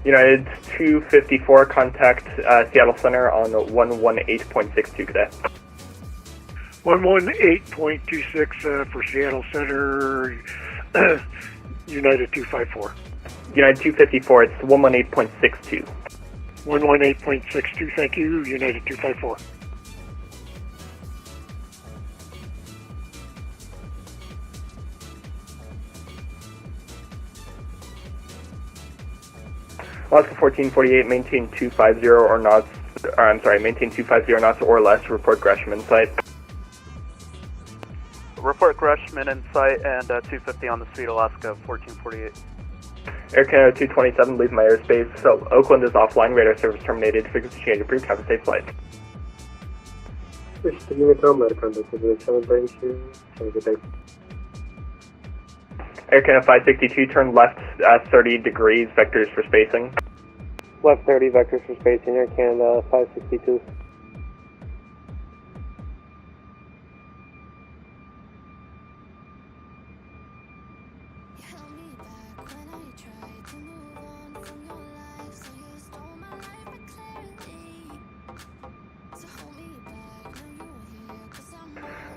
United 254, contact Seattle Center on 118.62 today. 118.26 for Seattle Center, United 254. United 254, it's 118.62. 118.62, thank you, United 254. Alaska 1448, maintain 250 or knots. Maintain 250 knots or less. Report Gresham in sight. Report Gresham in sight and 250 on the speed, Alaska 1448. Air Canada 227, leave my airspace. So Oakland is offline. Radar service terminated. Frequency change approved. Have a safe flight. Push to Unicom, let contact with 7 range here. Have a good day. Air Canada 562, turn left 30 degrees, vectors for spacing. Left 30, vectors for spacing, Air Canada 562.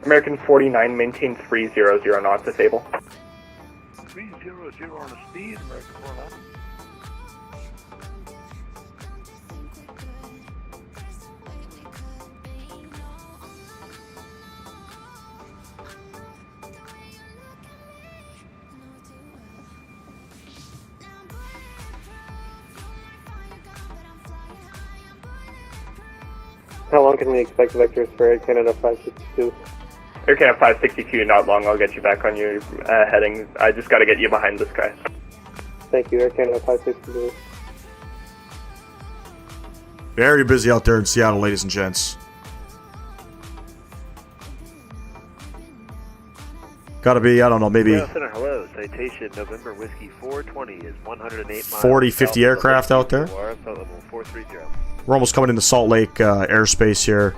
American 49, maintain 300 knots, disable. 300 on the speed, American 49. How long can we expect vectors for Air Canada 562? Air Canada 562, not long. I'll get you back on your heading. I just got to get you behind this guy. Thank you, Air Canada 562. Very busy out there in Seattle, ladies and gents. Gotta be, I don't know, maybe Center, hello. Citation November Whiskey 420 is 108 miles. 40, 50 aircraft out there. Level 430. We're almost coming into Salt Lake airspace here.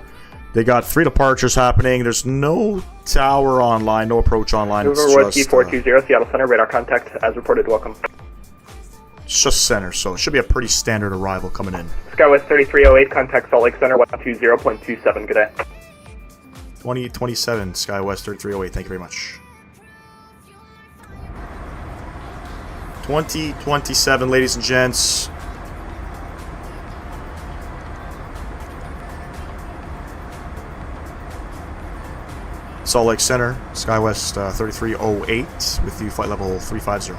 They got 3 departures happening. There's no tower online, no approach online. November Whiskey 420, Seattle Center, radar contact as reported, welcome. It's just center, so it should be a pretty standard arrival coming in. Skywest 3308, contact Salt Lake Center, 120.27, good day. 2027, Skywest 3308, thank you very much. 2027, ladies and gents. Salt Lake Center, Skywest 3308 with you flight level 350.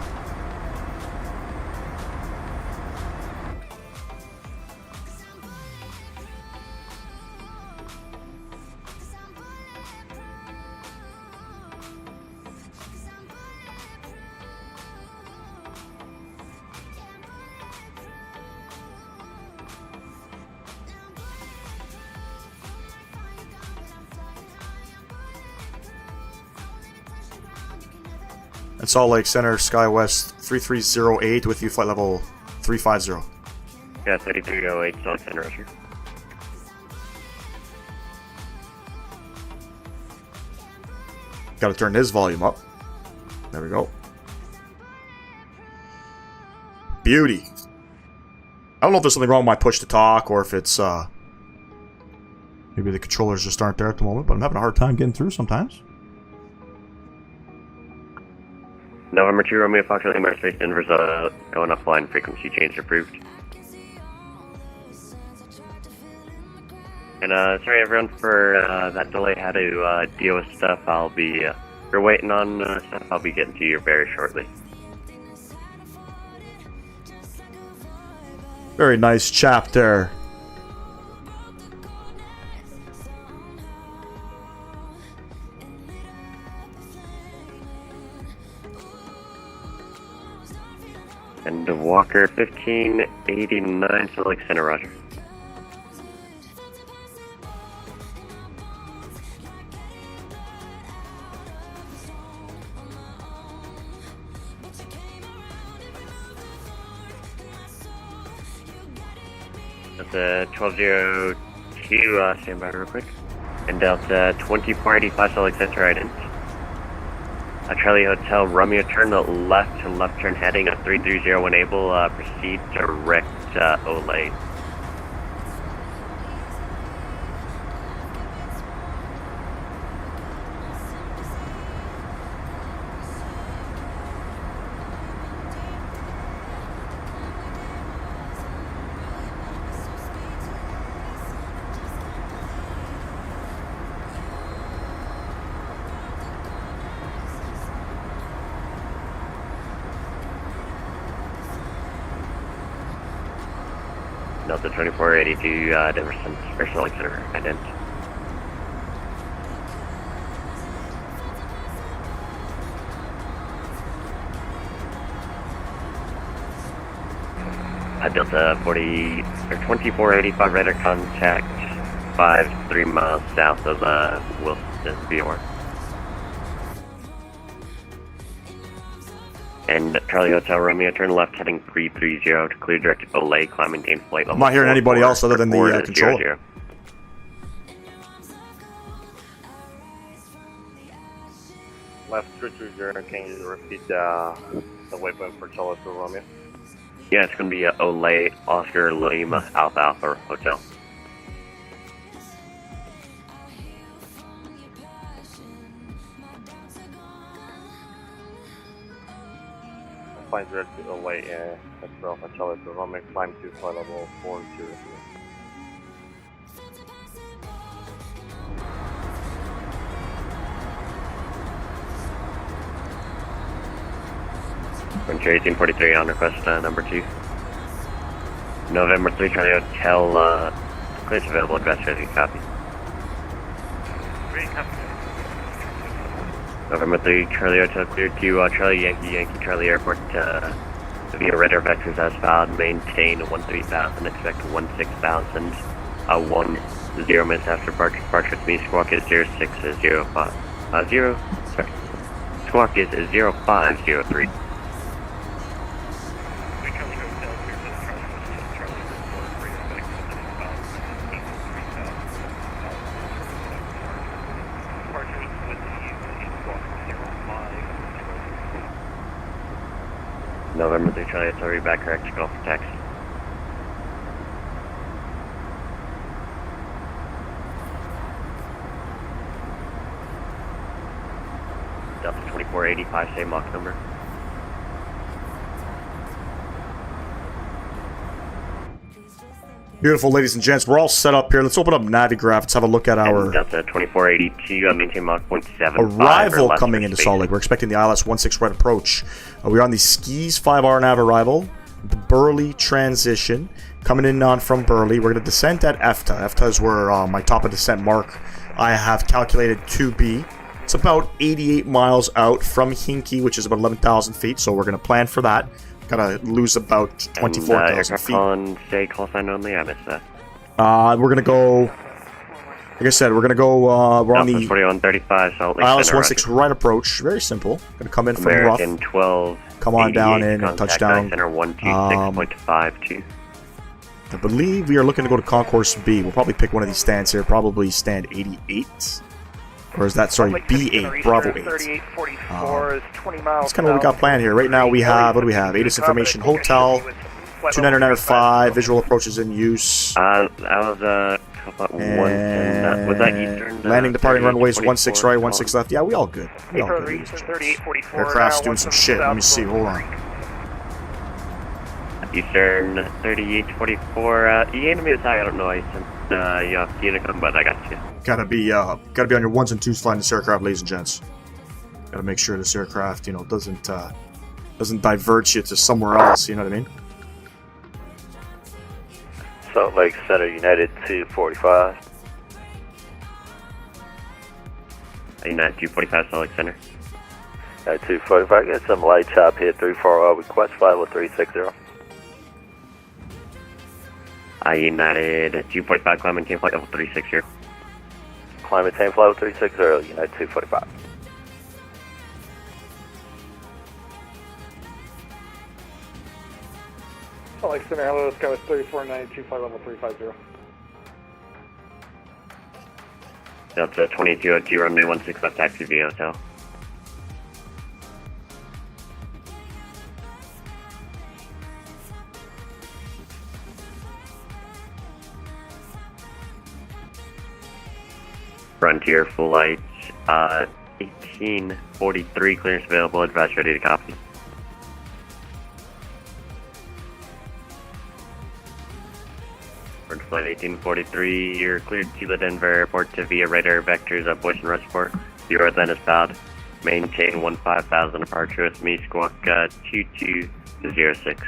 At Salt Lake Center, Skywest 3308 with you flight level 350. Yeah, 3308, Salt Center, Roger. Got to turn his volume up. There we go. Beauty. I don't know if there's something wrong with my push to talk or if it's maybe the controllers just aren't there at the moment, but I'm having a hard time getting through sometimes. November 2 Romeo Foxtrot airspace Denver's going offline, frequency change approved. And sorry everyone for that delay. Had to deal with stuff. I'll be if you're waiting on stuff, I'll be getting to you very shortly. Very nice chapter. And Walker 1589, Salt Lake Center, Roger. That's 1202, stand by real quick. And Delta 2485, Salt Lake Center, ident. Charlie Hotel, Romeo, turn left to left turn heading of 330 when able, proceed direct Olay. Delta 2482, Denver Salt Lake Center, ident. Delta 2485 radar contact 3 miles south of Wilson, VOR. And Charlie Hotel Romeo, turn left heading 330 to clear direct to Belay, climb and gain flight level. I'm not hearing anybody else other than the controller. Left 330, can you repeat the waypoint for Charlie Hotel Romeo? Yeah, it's going to be Olay Oscar Lima Alpha Alpha Hotel. Flight direct to Olay and Alpha Charlie Hotel Romeo, climb to flight level 400. Frontier 1843 on request number 2. November 3 Charlie Hotel, clearance available, address ready, copy. November 3 Charlie Hotel cleared to Charlie Yankee Charlie Airport via radar vectors as filed, maintain 13,000, expect 16,000, 0 minutes after departure with me, squawk is 0605, squawk is 0503. November 3 Charlie Hotel, back correct to Gulf for taxi. Delta 2485, same Mach number. Beautiful, ladies and gents. We're all set up here. Let's open up Navigraph. Let's have a look at our Delta 2482, maintain Mach 0.75. arrival coming into Salt Lake. We're expecting the ILS-16 right approach. We're on the Skis 5-hour nav arrival. The Burley transition. Coming in on from Burley. We're going to descend at EFTA. EFTA is where my top of descent mark I have calculated to be. It's about 88 miles out from Hinkie, which is about 11,000 feet. So we're going to plan for that. Gotta lose about 24,000 feet. On stay call sign only, I missed that. We're gonna go. Like I said, we're gonna go. We're on the 4135 Salt Lake ILS-16 right approach. Very simple. Gonna come in from rough. American 12. Come on down in and touchdown. Center 126.52. I believe we are looking to go to Concourse B. We'll probably pick one of these stands here. Probably stand 88. Or is that, sorry, B8, Bravo 8. 3844 is 20 miles. That's kind of what we got planned here. Right now we have, what do we have? ATIS Information Hotel, 2995, visual approaches in use. That was was that Eastern? Landing departing runways 16 right, 16 left. Yeah, we all good. We all good. Aircraft's doing some shit. Let me see, hold on. Eastern 3844, you gave me the tag, I don't know, I sent you off Honeycomb, but I got you. Gotta be on your ones and twos flying this aircraft, ladies and gents. Gotta make sure this aircraft, doesn't divert you to somewhere else. You know what I mean? Salt Lake Center, United 245. United 245, Salt Lake Center. United 245, get some light chop hit 340, request flight level 360. United 245, climb and maintain flight level 360. Climb and maintain flight level 360, United 245. Salt Lake Center, hello, Skywest 3492, level 350. Delta 2202, runway 16 left, taxi via hotel. Frontier flight 1843, clearance available, advise ready to copy. Flight 1843, you're cleared to Denver Airport to via radar vectors of Boise and Rushport. Your then is found. Maintain 15,000 departure with me, squawk 2206.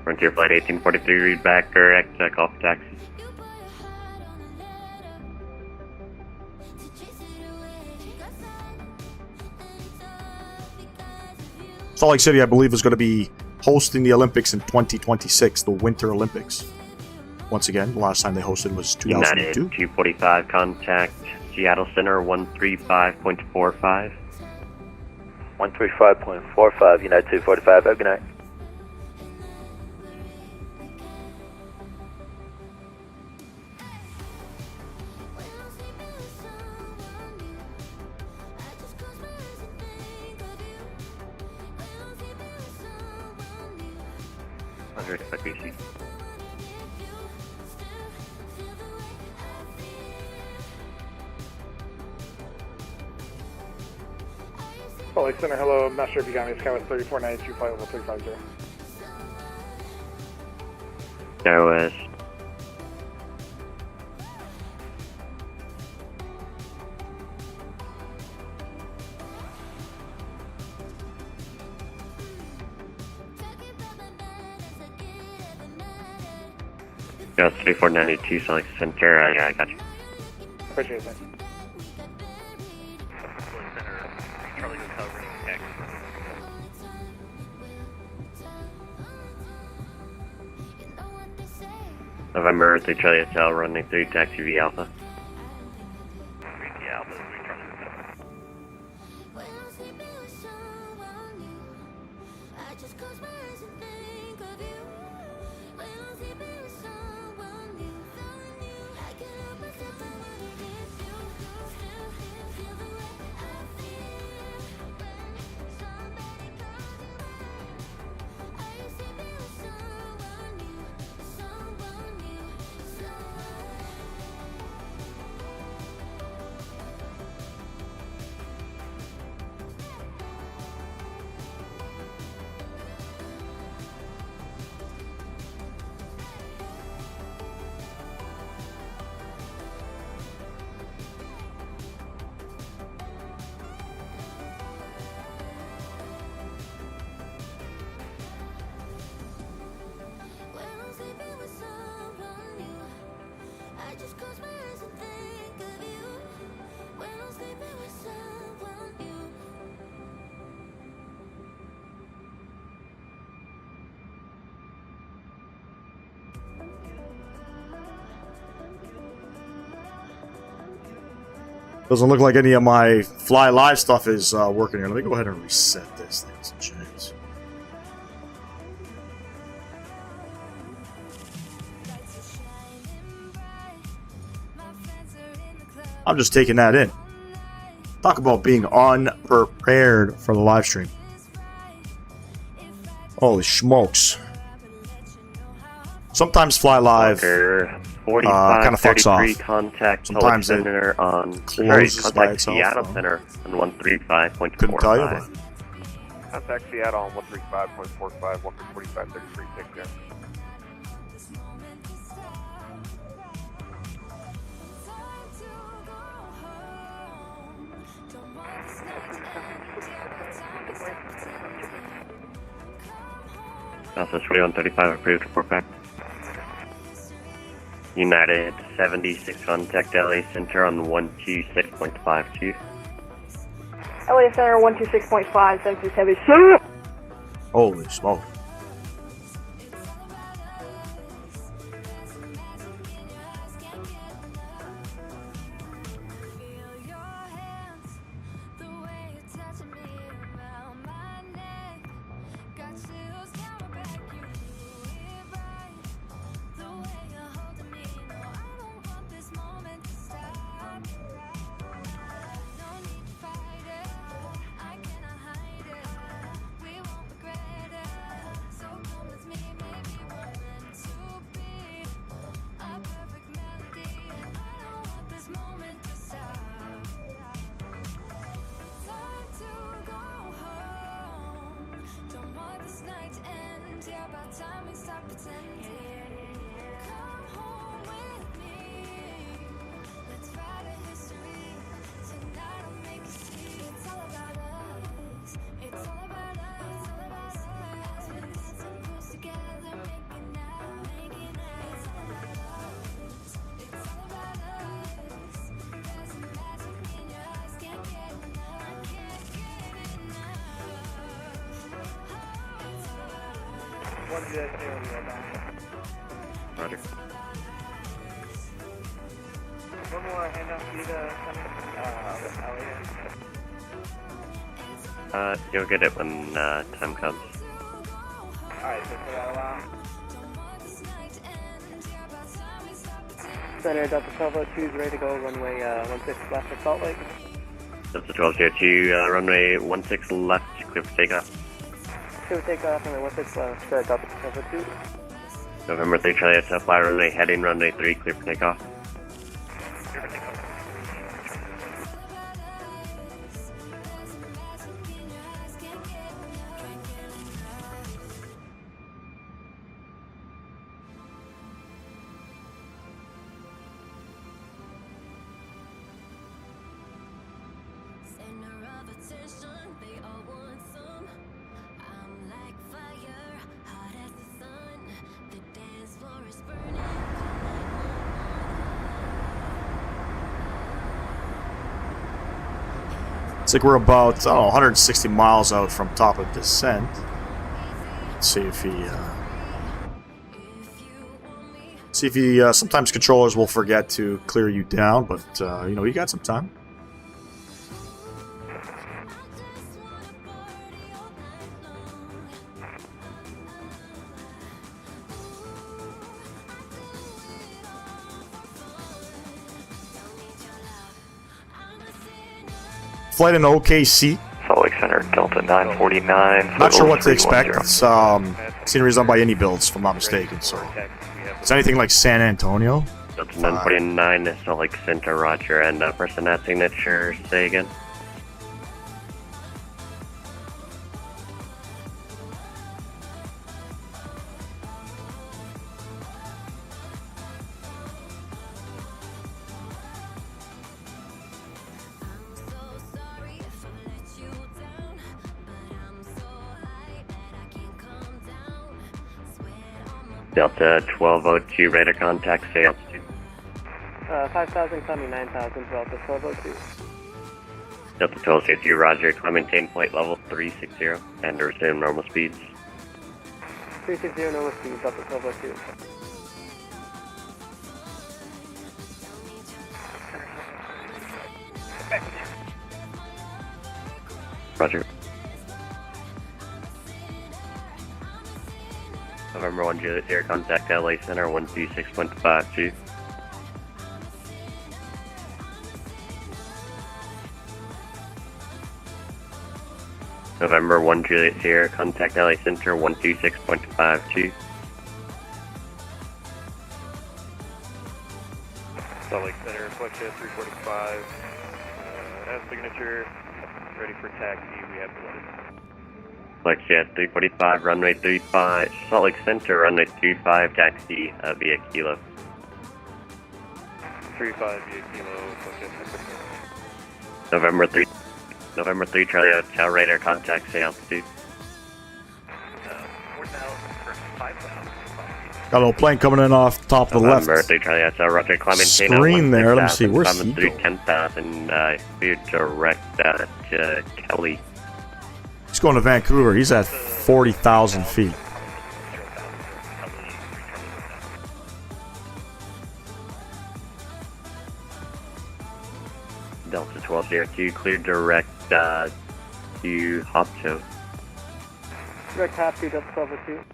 Frontier Flight 1843, read back, correct, call for taxi. Salt Lake City, I believe, is going to be hosting the Olympics in 2026, the Winter Olympics. Once again, the last time they hosted was 2002. United 245, contact Seattle Center 135.45. 135.45, United 245, have a good night. Salt Lake Center, hello. I'm not sure if you got me. Skywest 3492, flight level 350. Skywest. Yeah, 3492, Salt Lake Center. Yeah, I got you. Appreciate it, thanks. November 3 Charlie Hotel, running 3 taxi V Alpha. Doesn't look like any of my Fly Live stuff is working here. Let me go ahead and reset this, ladies and gents. I'm just taking that in. Talk about being unprepared for the live stream. Holy smokes. Sometimes Fly Live kind of fucks off. Contact Sometimes it Center on closes by contact itself. Seattle Center on 135.45. Couldn't tell you, but Contact Seattle on 135.45, 145, 33, take care. Southwest 4135 approved, report back. United 76, contact LA Center on 126.52. LA Center 126.5, census heavy. Sir! holy smoke. Roger. One more handoff to you to You'll get it when time comes. Alright, so for that allow. Center Delta 1202 is ready to go, runway 16 left for Salt Lake. Delta 1202, runway 16 left, clear for takeoff. Clear for takeoff, runway 16 left, Delta 1202. November 3 Charlie Hotel, fly runway heading runway 3, clear for takeoff. It's like we're about, I don't know, 160 miles out from top of descent. Let's see if he... sometimes controllers will forget to clear you down, but, you know, you got some time. Flight in OKC. Salt Lake Center, Delta 949. Not sure what to expect. It's scenery's done by any builds, if I'm not mistaken. So it's anything like San Antonio. Delta 949 is Salt Lake Center, Roger. And person that signature, say again. Delta 1202, radar contact, say altitude. 5,000, climbing 9,000, Delta 1202. Delta 1202, Roger, climb maintain flight level 360, and resume normal speeds. 360, normal speeds, Delta 1202. Roger. November 1 Juliet Air, contact LA Center 126.52. November 1 Juliet Sierra, contact LA Center 126.52. Salt Lake Center, Flexa 345, as signature, ready for taxi, we have delivered. Flexjet 345, runway 35, Salt Lake Center, runway 35, taxi via Kilo. 35 via Kilo, Flexjet 345. November 3 Charlie Hotel, radar contact, say altitude. 4,000, Got a little plane coming in off top of the left. November 3 Charlie Hotel, Roger, climbing screen there. Let me see, where's he through going? 10,000, speed direct to Kelly. He's going to Vancouver. He's at 40,000 feet. Delta 1202, clear direct to Hopto. Direct Hop to Delta 1202.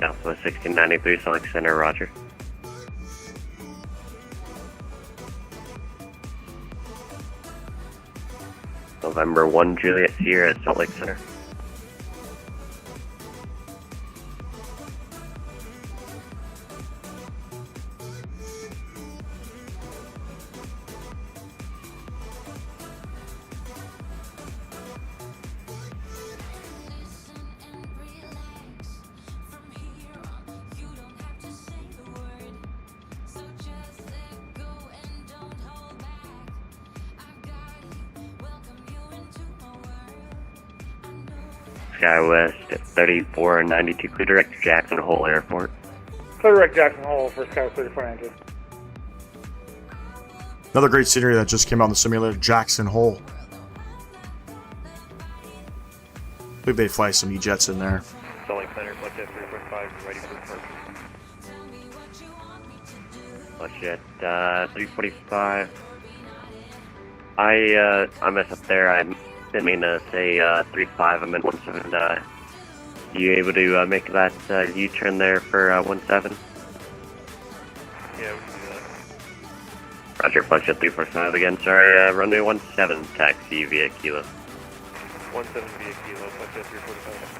Southwest 1693, Salt Lake Center, roger. November 1 Juliet Sierra at Salt Lake Center. SkyWest at 3492, clear direct to Jackson Hole Airport. Clear direct Jackson Hole for Skywest 3492. Another great scenery that just came out in the simulator, Jackson Hole. I believe they fly some E-jets in there. Salt Lake Center, flight jet 345, ready for departure. Flight jet 345. I messed up there. I didn't mean to say 35. I meant 17. You able to make that U-turn there for 17? Yeah, we can do that. Roger, flight jet 345 again. Sorry, runway 17, taxi via Kilo. 17 via Kilo, flight jet 345.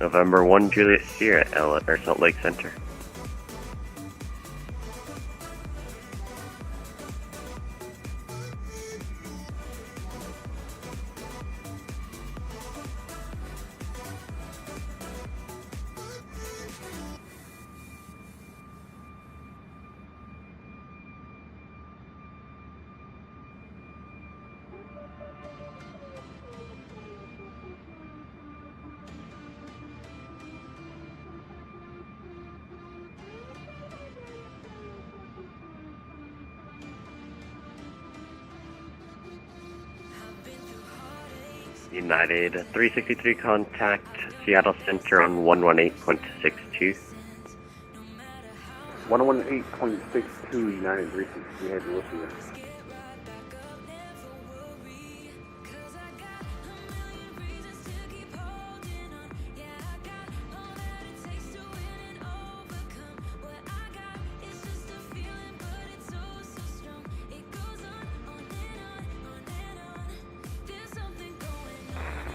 November 1 Juliet Sierra at Salt Lake Center. United 363, contact Seattle Center on 118.62. 118.62 United 363, head to Lucia.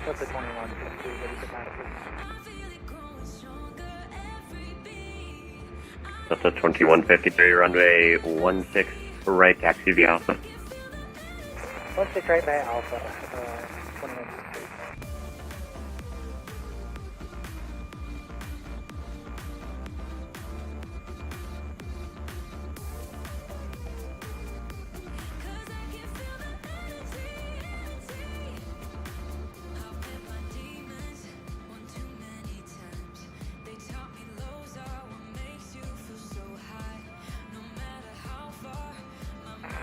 Delta 21, ready for taxi. Delta 2153, runway 16 right, taxi via Alpha. 16 right by Alpha, 21.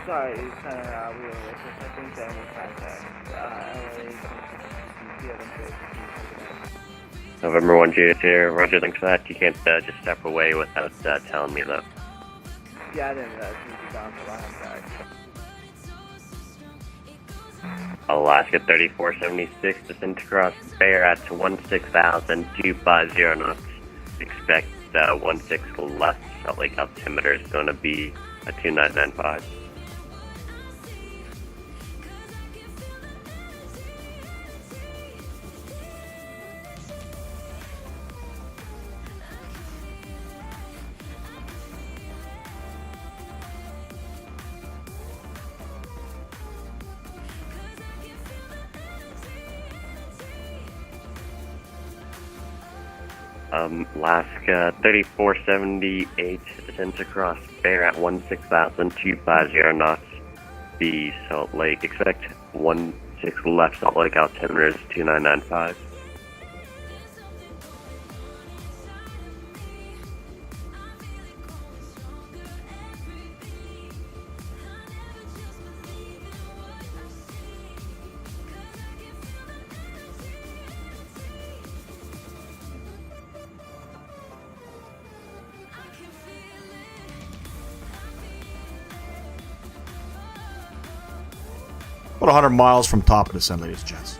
Sorry, Center, we were with I think that was contact. November 1 Juliet here, roger, thanks for that. You can't just step away without telling me though. Yeah, I didn't realize you were down for I'm sorry. Alaska 3476, descent across Bear at 16,250 knots. Expect 16 left, Salt Lake altimeter is going to be a 2995. Alaska 3478, descent across Bear at 16,250 knots. The Salt Lake, expect 16 left, Salt Lake altimeter is 2995. About 100 miles from top of descent, ladies and gents.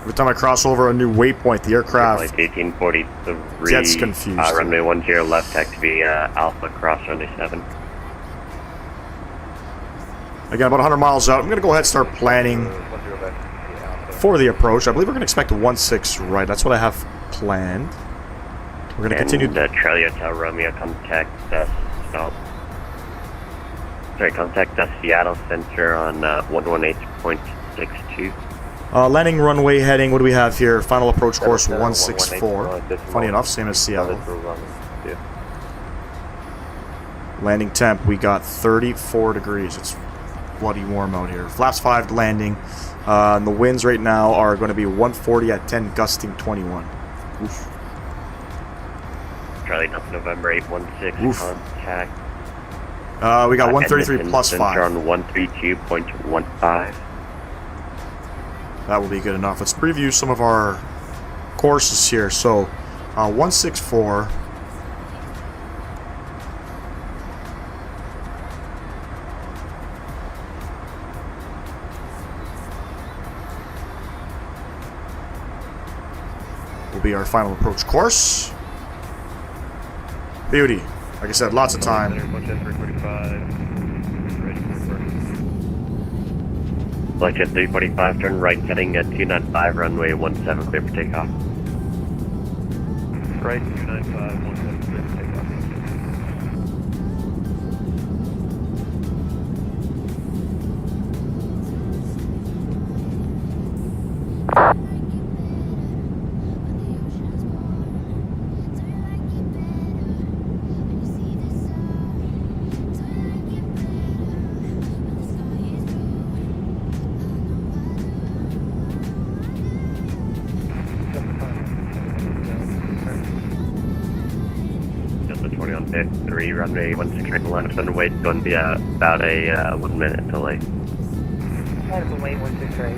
Every time I cross over a new waypoint, the aircraft 1843 gets confused. Runway 10 left, taxi to be Alpha cross runway 7. Again, about 100 miles out. I'm going to go ahead and start planning for the approach. I believe we're going to expect a 16 right. That's what I have planned. We're going to continue. Charlie Hotel Romeo, contact contact the Seattle Center on 118.62. Landing runway heading, what do we have here? Final approach course 164. Funny enough, same as Seattle. Landing temp, we got 34 degrees. It's bloody warm out here. Flaps 5 landing. And the winds right now are going to be 140 at 10, gusting 21. Oof. Charlie November 816, Oof. contact. We got 133 plus Center 5. on 132.15. That will be good enough. Let's preview some of our courses here. So, 164. Will be our final approach course. Beauty. Like I said, lots of time. Flight jet 345, turn right, heading at 295, runway 17, clear for takeoff. Right, 295, 17, clear for takeoff. Just the 20 on pit 3, runway 16 right, left underway, it's going to be about a 1 minute delay. Head of away 16 right.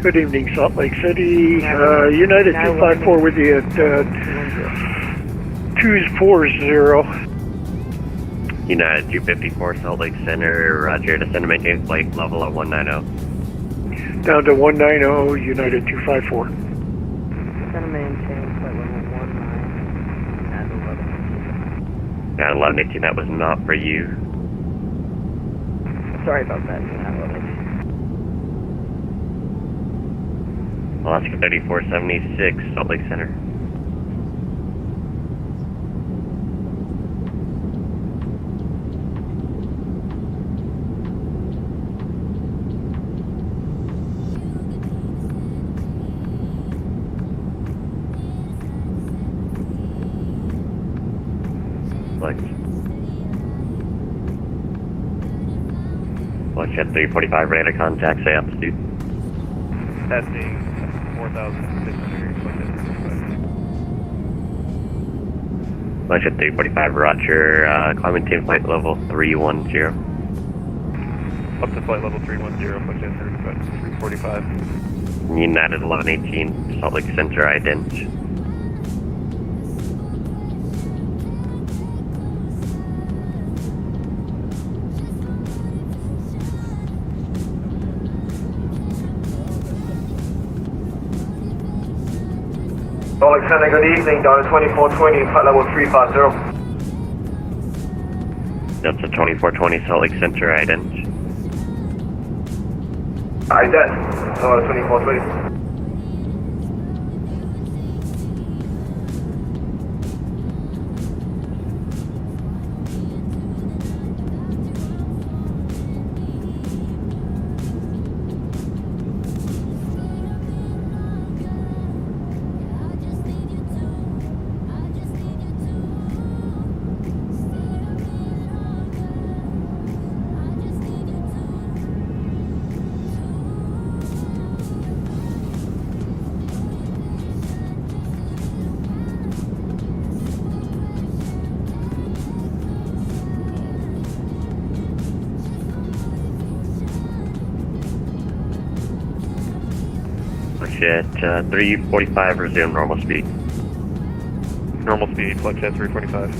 Good evening, Salt Lake City. United 254 with you at 240. United 254, Salt Lake Center, roger, descend to maintain flight level at 190. Down to 190, United 254. Gonna maintain flight level 19 and 11. Yeah, 1118, that was not for you. Sorry about that. Alaska 3476, Salt Lake Center. Flight jet 345, radar contact, say altitude. Testing 4,600, Flight jet 345, roger, climbing team flight level 310. up to flight level 310, flight jet 345. United 1118, Salt Lake Center, ident. Salt Lake Center, good evening, Delta 2420, flight level 350. Delta 2420, Salt Lake Center, ident. Ident, Delta 2420. Jet 345, resume normal speed. Normal speed, flight jet 345.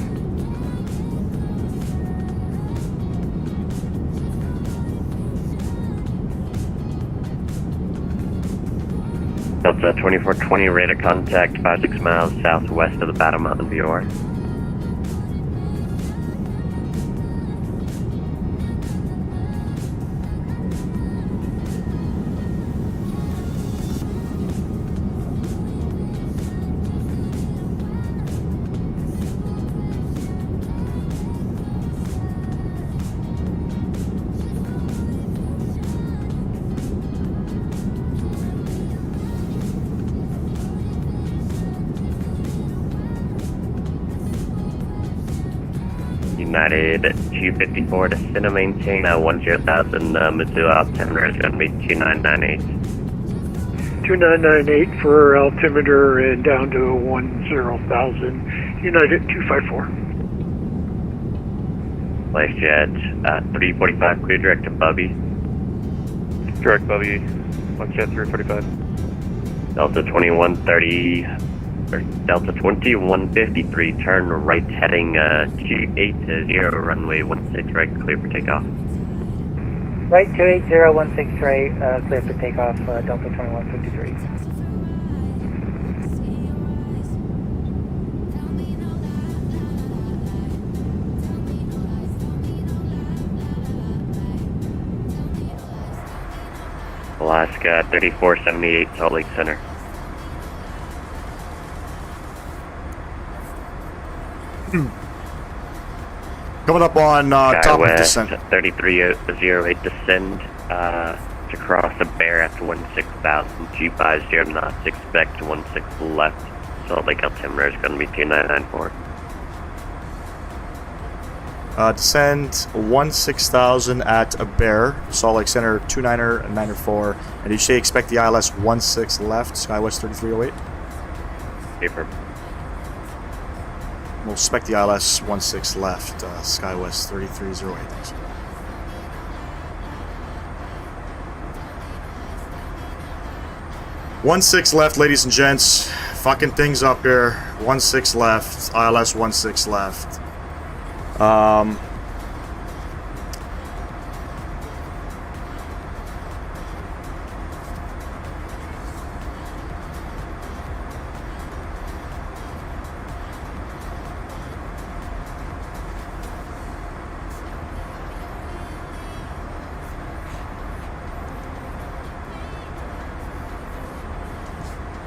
Delta 2420, radar contact 5-6 miles southwest of the Battle Mountain VOR. United 254 to Cine, maintain 10,000, Missoula altimeter is going to be 2998. 2998 for altimeter and down to 10,000, United 254. Flight Jet 345, clear direct to Bubby. Direct Bubby, flight jet 345. Delta 2130, or Delta 2153, turn right heading 280, runway 16 right, clear for takeoff. Right, 280, 16 right, clear for takeoff, Delta 2153. Alaska 3478, Salt Lake Center. Coming up on top of descent. 3308, descend to cross the bear after 16,000, G50 knots, expect 16 left. Salt Lake altimeter is going to be 2994. Descend 16,000 at a bear, Salt Lake Center 2994. And did you say expect the ILS 16 left, SkyWest 3308? Paper. We'll expect the ILS 16 left, SkyWest 3308. Thanks. One 6 left, ladies and gents. Fucking things up here. 16 left. ILS 16 left.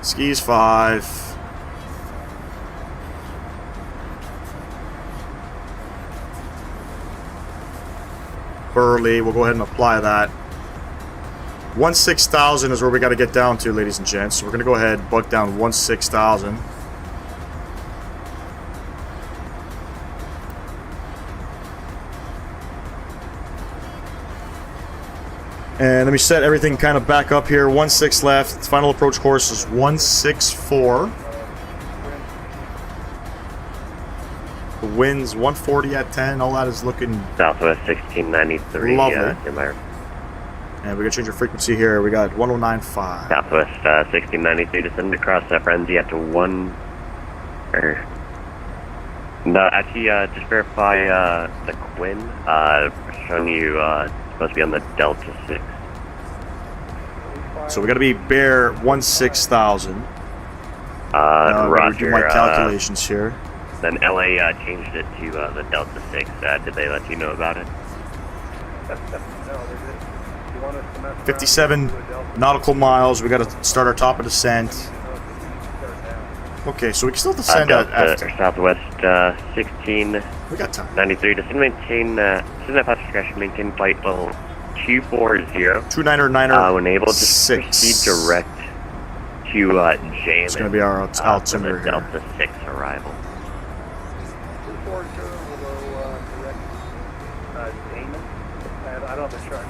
Skis 5. Burley, we'll go ahead and apply that. 16,000 is where we got to get down to, ladies and gents. So we're going to go ahead and bug down 16,000. And let me set everything kind of back up here. 16 left. Final approach course is 164. The wind's 140 at 10. All that is looking Southwest 1693. lovely. And we got to change our frequency here. We got 1095. Southwest 1693, descend across frenzy after 1. No, actually, just verify the Quinn. Showing you supposed to be on the Delta 6. So we got to be bare 16,000. Roger. Do my calculations here. Then LA changed it to the Delta 6. Did they let you know about it? 57 nautical miles. We got to start our top of descent. Okay, so we can still descend Delta, Southwest 16. We got time. 93. Descend maintain. Descend at fast discretion. Maintain flight level 240. 2999. When able, just proceed direct to Jamin. It's going to be our altimeter here. Delta 6 arrival. 242 will go direct Jamin. I don't have the chart.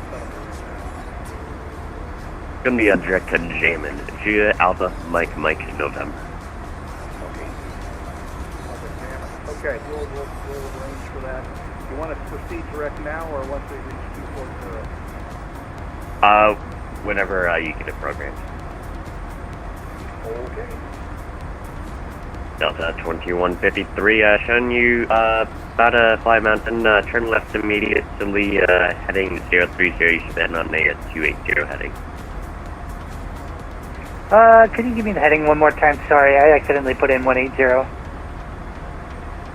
It's going to be a direct to Jamin. Julia Alpha Mike November. Okay, we'll arrange for that. You want to proceed direct now or once we reach 240? Whenever you get it programmed. Delta 2153, showing you about to fly mountain, turn left immediately, heading 030, you should then on a 280 heading. Could you give me the heading one more time? Sorry, I accidentally put in 180.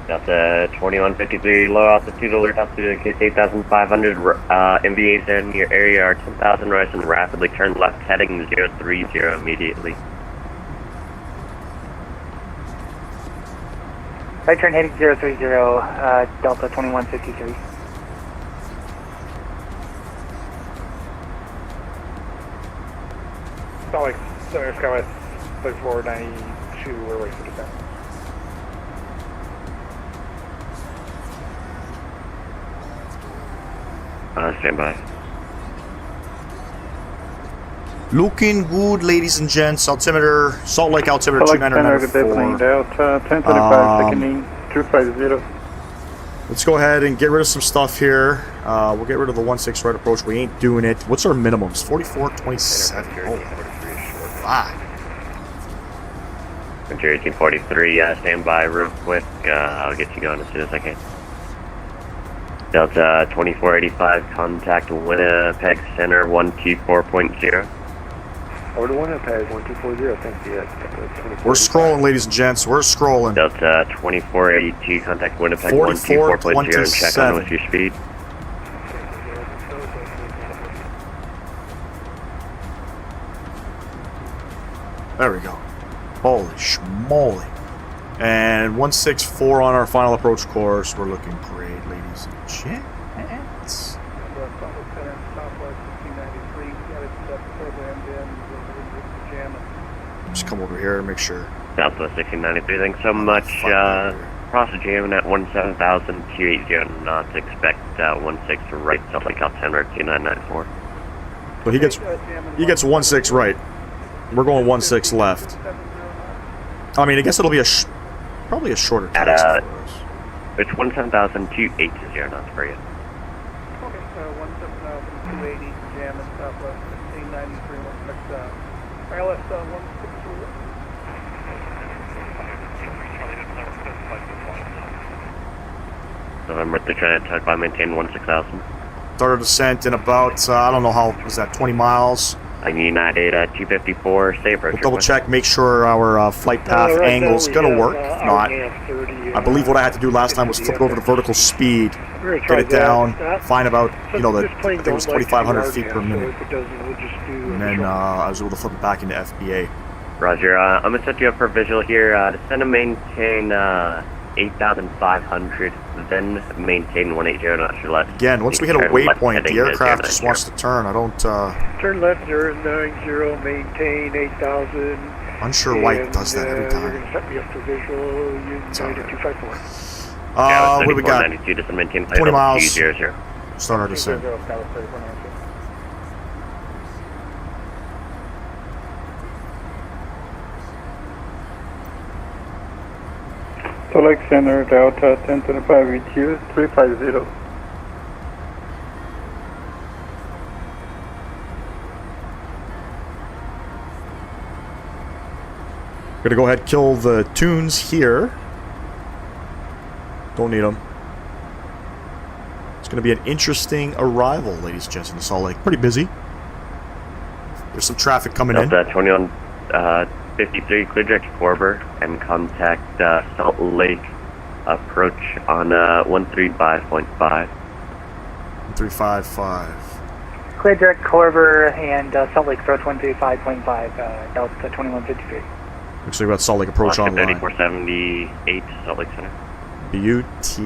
Delta 2153, low altitude alert altitude case 8,500, MVAs in your area are 10,000, rise and rapidly turn left heading 030 immediately. Right turn heading 030, Delta 2153. Salt Lake Center, Skywest, play 492, we're waiting for descent. Stand by. Looking good, ladies and gents. Altimeter, Salt Lake altimeter 2994. Delta 1025, seconding 250. Let's go ahead and get rid of some stuff here. We'll get rid of the 1-6 right approach. We ain't doing it. What's our minimums? 4427. Oh, 5. Venture 1843, stand by real quick. I'll get you going as soon as I can. Delta 2485, contact Winnipeg Center 124.0. Over to Winnipeg 1240, thanks to you. We're scrolling, ladies and gents. We're scrolling. Delta 2482, contact Winnipeg 124.0 and check on with your speed. There we go. Holy schmoly. And 164 on our final approach course. We're looking great, ladies and gents. Just come over here and make sure. Southwest 1693, thanks so much. Cross the jamming at 17,000, 280, not to expect 16 to right, Salt Lake altimeter 2994. But he gets 1-6 right. We're going 1-6 left. I mean, I guess it'll be probably a shorter taxi for us. It's 17,280 knots for you. Okay, 17,280, jam and Southwest 1693, ILS 160. November 3 trying to by maintain 16,000. Start our descent in about, I don't know how, was that 20 miles? United 254, stay approach. We'll double check, make sure our flight path angle is going to work. If not, I believe what I had to do last time was flip it over to vertical speed, get it down, find about, I think it was 2,500 feet per minute. And then I was able to flip it back into FBA. Roger, I'm going to set you up for visual here. Descend and maintain 8,500, then maintain 180 knots or less. Again, once we hit a waypoint, the aircraft just wants to turn. I don't... Turn left 090, maintain 8,000. Unsure why it does that every time. You're going to set me up for visual, United 254. What do we got? 20 miles. Start our descent. Salt Lake Center, Delta 1025 EQ 350. Gonna go ahead and kill the tunes here. Don't need them. It's gonna be an interesting arrival, ladies and gents, in Salt Lake. Pretty busy. There's some traffic coming in. Delta 21 53, clear direct Corber and contact Salt Lake approach on 135.5. 135.5. Clear direct Corber and Salt Lake approach 135.5, Delta 2153. Looks like we got Salt Lake approach online. 3478, Salt Lake Center. BUT.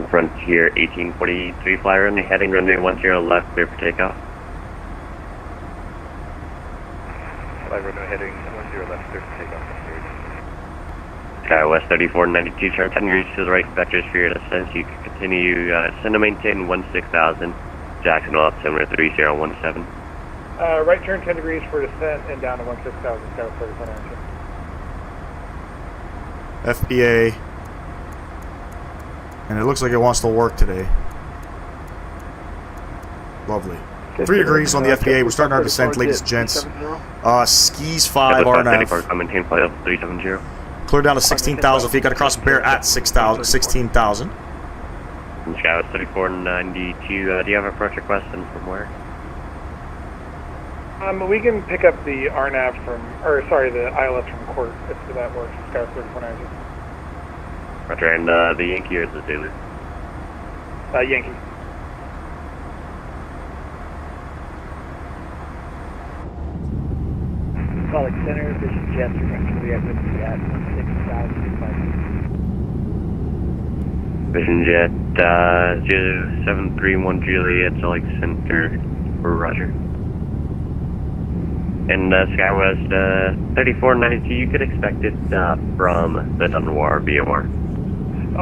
Frontier 1843 flyer runway heading runway 10 left, clear for takeoff. Fly runway heading 10 left, clear for takeoff. SkyWest 3492, turn 10 degrees to the right, vectors for your descent. You can continue, send and maintain 16,000, Jacksonville altimeter 3017. Right turn 10 degrees for descent and down to 16,000, Skywest 3492. FBA. And it looks like it wants to work today. Lovely. 3 degrees on the FBA. We're starting our descent, ladies and gents. Skis 5 RNAV. Maintain flight level 370. Clear down to 16,000 feet. Got to cross the bear at 16,000. Skywest 3492. Do you have approach request and from where? We can pick up the RNAV from, or sorry, the ILS from court if that works. Skywest 3492. Roger, and the Yankee or the Zulu? Yankee. Salt Lake Center, Vision Jets are going to the exit at 6,000. Vision Jet 0731 Juliet, Salt Lake Center, Roger. And SkyWest 3492, you could expect it from the Dunwar BOR.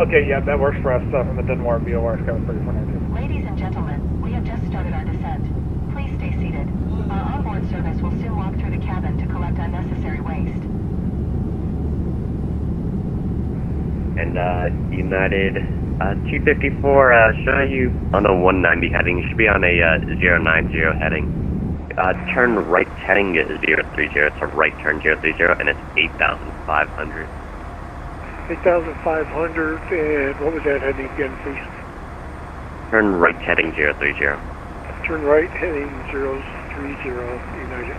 Okay, yeah, that works for us from the Dunwar BOR, Skywest 3492. Ladies and gentlemen, we have just started our descent. Please stay seated. Our onboard service will soon walk through the cabin to collect unnecessary waste. And United 254, show you on a 190 heading. You should be on a 090 heading. Turn right heading is 030. It's a right turn 030, and it's 8,500. 8,500, and what was that heading again, please? Turn right heading 030. Turn right heading 030, United 254.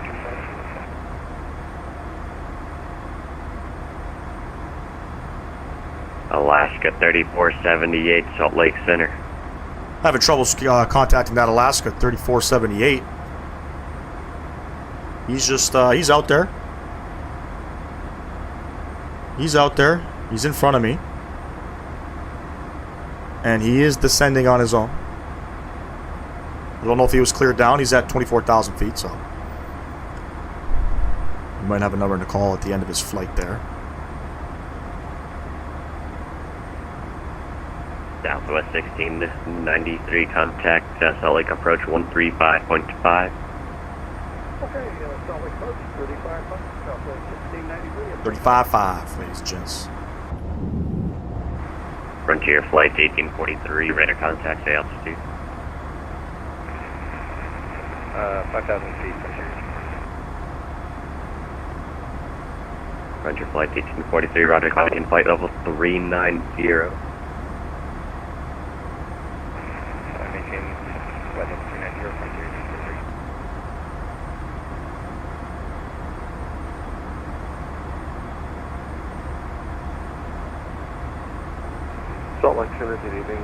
Alaska 3478, Salt Lake Center. Having trouble contacting that Alaska 3478. He's just, he's out there. He's out there. He's in front of me. And he is descending on his own. I don't know if he was cleared down. He's at 24,000 feet, so we might have a number to call at the end of his flight there. Southwest 1693, contact Salt Lake approach 135.5. Okay, Salt Lake approach 35, Southwest 1693. 35.5, ladies and gents. Frontier flight 1843, radar contact, say altitude. 5,000 feet, Frontier flight 1843, roger, climbing flight level 390. Maintain flight level 390, Frontier 1843. Salt Lake Center, good evening.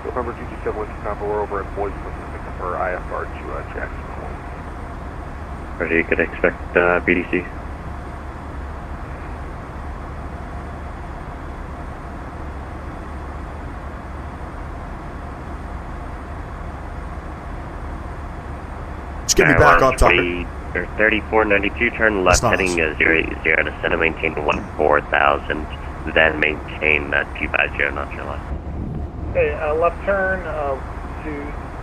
November 227 Whiskey Papa, we're over at Boise, looking to pick up our IFR to Jacksonville. Roger, you could expect BDC. Just get me back up, Tucker. 3492, turn left heading 080 to send and maintain 14,000, then maintain 250 knots your left. Okay, left turn to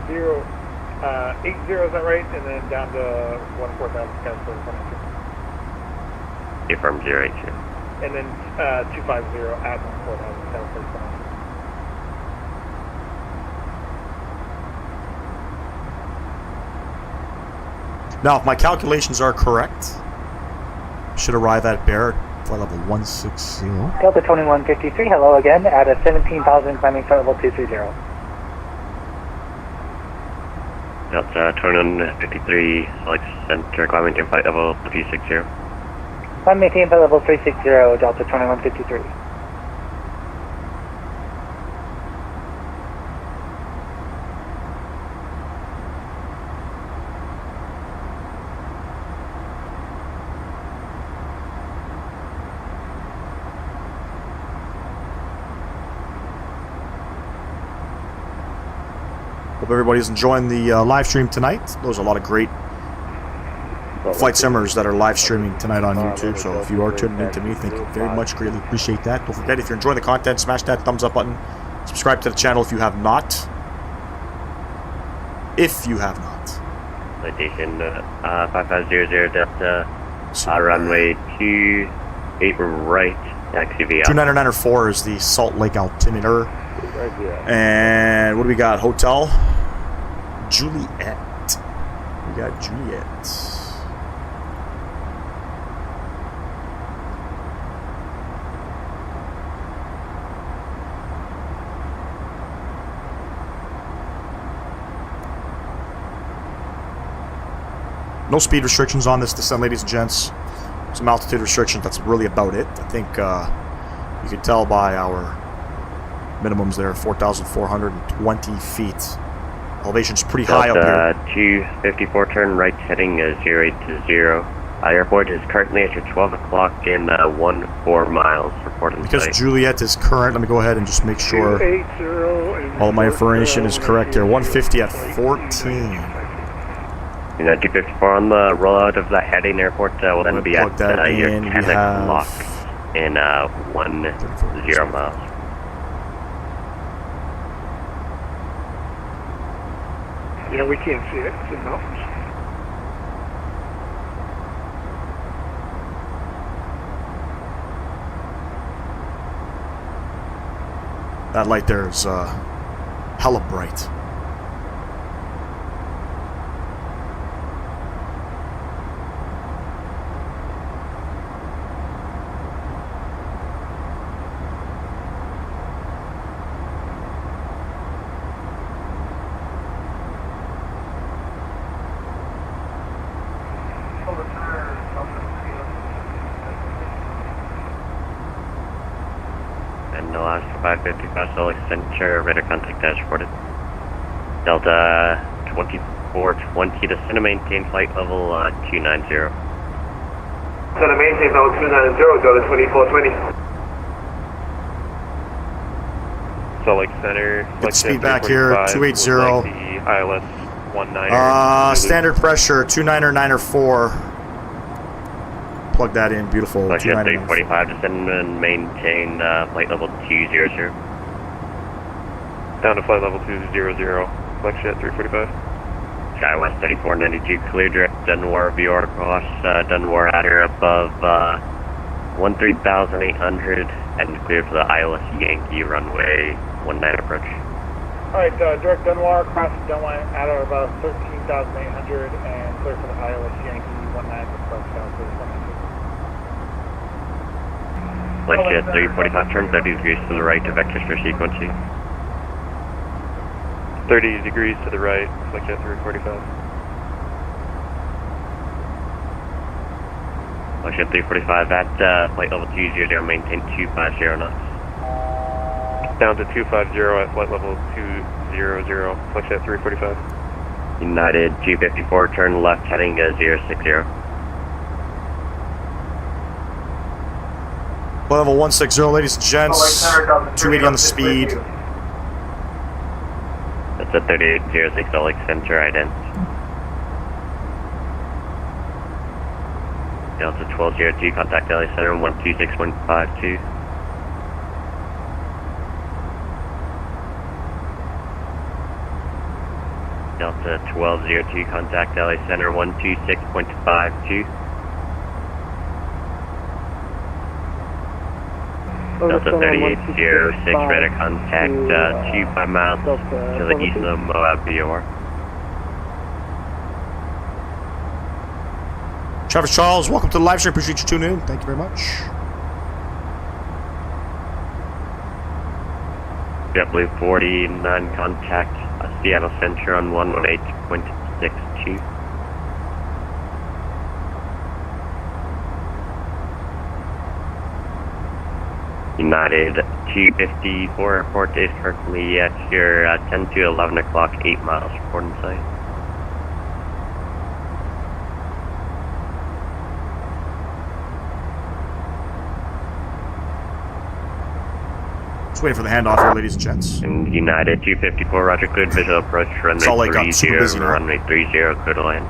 080, is that right? And then down to 14,000, Skywest 3492. Affirm 082. And then 250 at 14,000, Skywest 3492. Now, if my calculations are correct, should arrive at Bear flight level 160. Delta 2153, hello again, at a 17,000, climbing flight level 230. Delta 2153, Select Center, climbing to flight level 360. Climb maintain flight level 360, Delta 2153. Hope everybody's enjoying the live stream tonight. There's a lot of great flight simmers that are live streaming tonight on YouTube. So if you are tuning in to me, thank you very much. Greatly appreciate that. Don't forget, if you're enjoying the content, smash that thumbs up button. Subscribe to the channel if you have not. If you have not. Citation 5500 Delta, runway 28 right, taxi via. 29904 is the Salt Lake altimeter. And what do we got? Hotel Juliet. We got Juliet. No speed restrictions on this descent, ladies and gents. Some altitude restrictions, that's really about it. I think you can tell by our minimums there, 4,420 feet. Elevation's pretty high up here. 254, turn right heading 080. Airport is currently at your 12 o'clock in 14 miles. Reporting because site. Juliet is current, let me go ahead and just make sure all my information is correct here. 150 at 14. 254 on the rollout of the heading airport will then be at your 10 o'clock in 10 miles. Yeah, we can't see it. It's in mountains. That light there is hella bright. And the last 555 Salt Lake Center, radar contact as reported. Delta 2420 to center maintain flight level 290. Center maintain level 290, Delta 2420. Salt Lake Center. Good speed back here, 280. The ILS 19. Standard pressure, 29904. Plug that in, beautiful. 345 descend and maintain flight level 200. Down to flight level 200. Flex jet 345. SkyWest 3492, clear direct Dunmore VOR across Dunmore at or above 13,800 and clear for the ILS Yankee runway 19 approach. Alright, direct Dunmore, cross Dunmore at or above 13,800 and clear for the ILS Yankee 19 approach down to 192. Flight jet 345, turn 30 degrees to the right to vectors for sequencing. 30 degrees to the right, flight jet 345. Flight jet 345 at flight level 200, maintain 250 knots. Down to 250 at flight level 200, flight jet 345. United G54, turn left heading 060. Level 160, ladies and gents. 280 on the speed. That's a 3806 Salt Lake Center ident. Delta 1202, contact LA Center 126.52. Delta 1202, contact LA Center 126.52. Delta 3806, radar contact 25 miles to the east of Moab VOR. Travis Charles, welcome to the live stream. Appreciate you tuning in. Thank you very much. JetBlue 40, non-contact Seattle Center on 118.62. United 254 airport is currently at your 10 to 11 o'clock, 8 miles reporting site. Just waiting for the handoff here, ladies and gents. And United 254, roger, cleared visual approach, runway 30, runway 30, clear to land.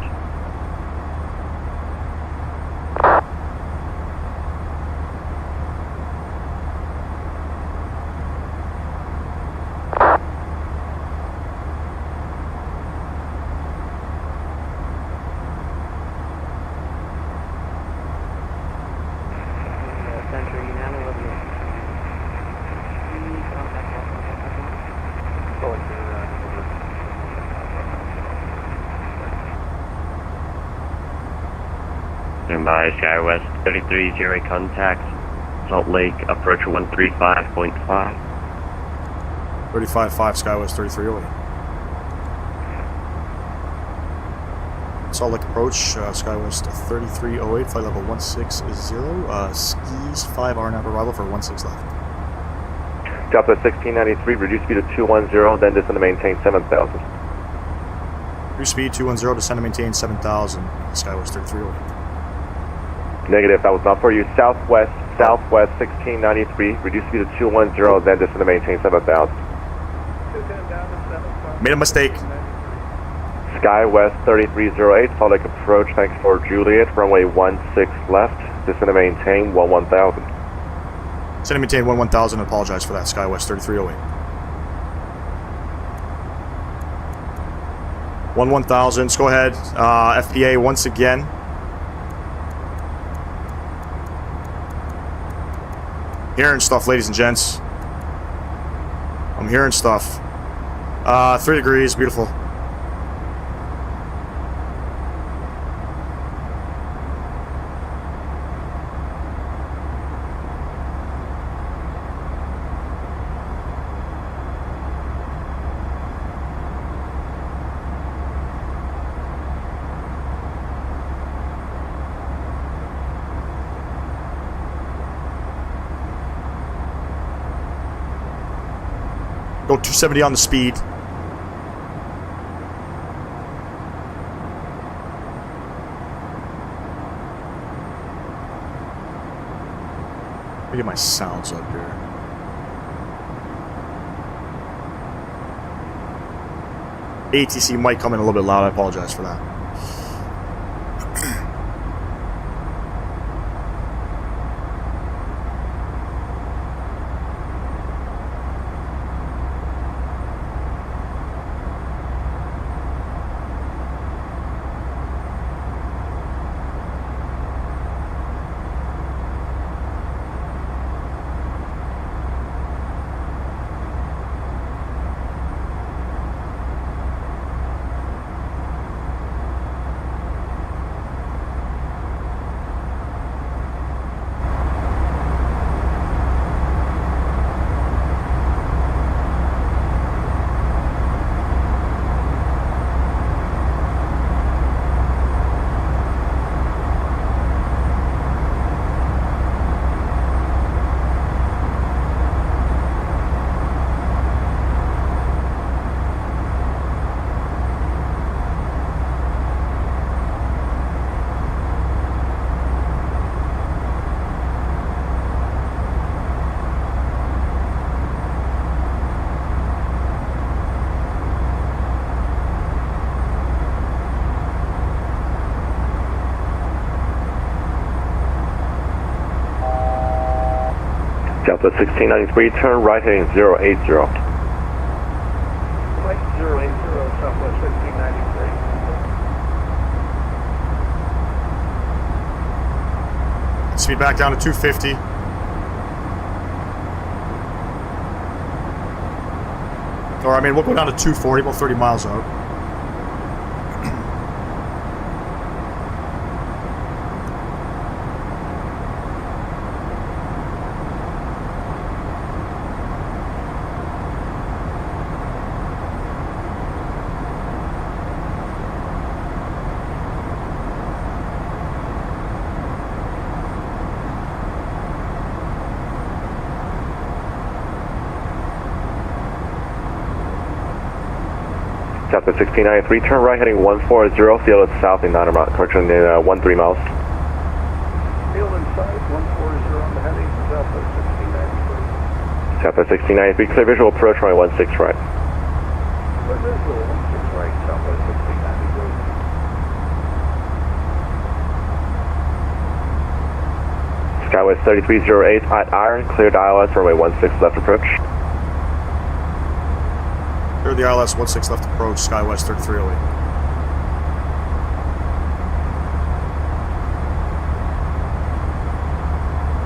Stand by, SkyWest 3308 contact, Salt Lake, approach 135.5. 35.5, SkyWest 3308. Salt Lake approach, SkyWest 3308, flight level 160, skis 5 RNAV arrival for 16 left. Delta 1693, reduce speed to 210, then descend to maintain 7,000. Reduce speed 210, descend to maintain 7,000, SkyWest 3308. Negative, that was not for you. Southwest 1693, reduce speed to 210, then descend to maintain 7,000. Made a mistake. SkyWest 3308, Salt Lake approach, thanks for Juliet, runway 16 left, descend to maintain 11,000. Descend to maintain 11,000, apologize for that, SkyWest 3308. 11,000, let's go ahead, FPA once again. Hearing stuff, ladies and gents. I'm hearing stuff. 3 degrees, beautiful. Go 270 on the speed. Let me get my sounds up here. ATC might come in a little bit loud. I apologize for that. Delta 1693, turn right heading 080. Flight 080, Southwest 1693. Speed back down to 250. Or, I mean, we'll go down to 240, about 30 miles out. Delta 1693, turn right heading 140, Seattle south in 9 miles, correction, 13 miles. Field in sight, 140 on the heading, Southwest 1693. Southwest 1693, clear visual approach, runway 16 right. Clear visual, 16 right, Southwest 1693. SkyWest 3308, at Iron, cleared ILS, runway 16 left approach. Clear the ILS 16 left approach, SkyWest 3308.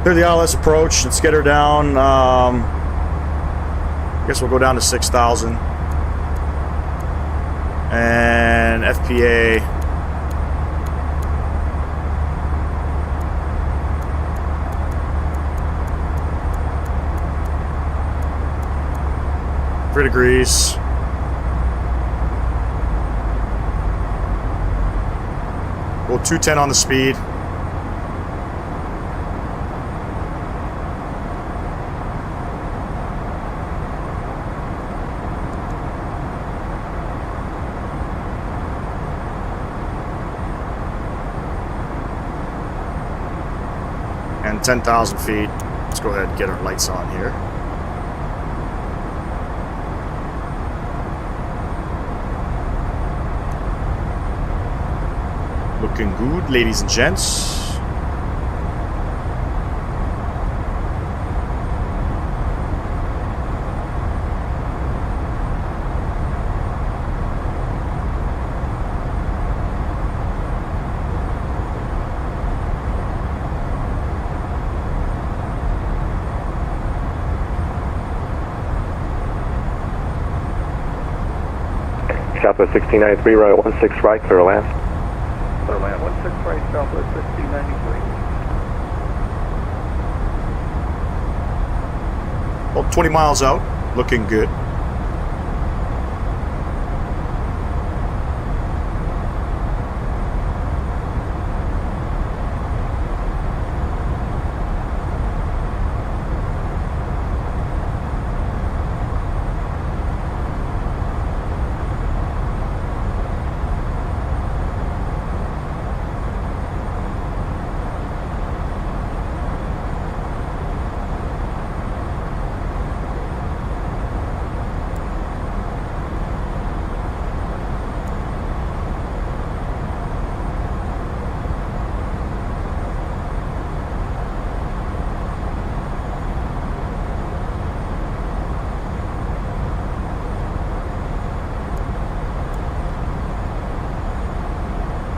Clear the ILS approach. Let's get her down. I guess we'll go down to 6,000. And FPA. 3 degrees. Go 210 on the speed. And 10,000 feet. Let's go ahead and get our lights on here. Looking good, ladies and gents. Southwest 1693, runway 16 right, clear land. Clear land 16 right, Southwest 1693. Well, 20 miles out, looking good.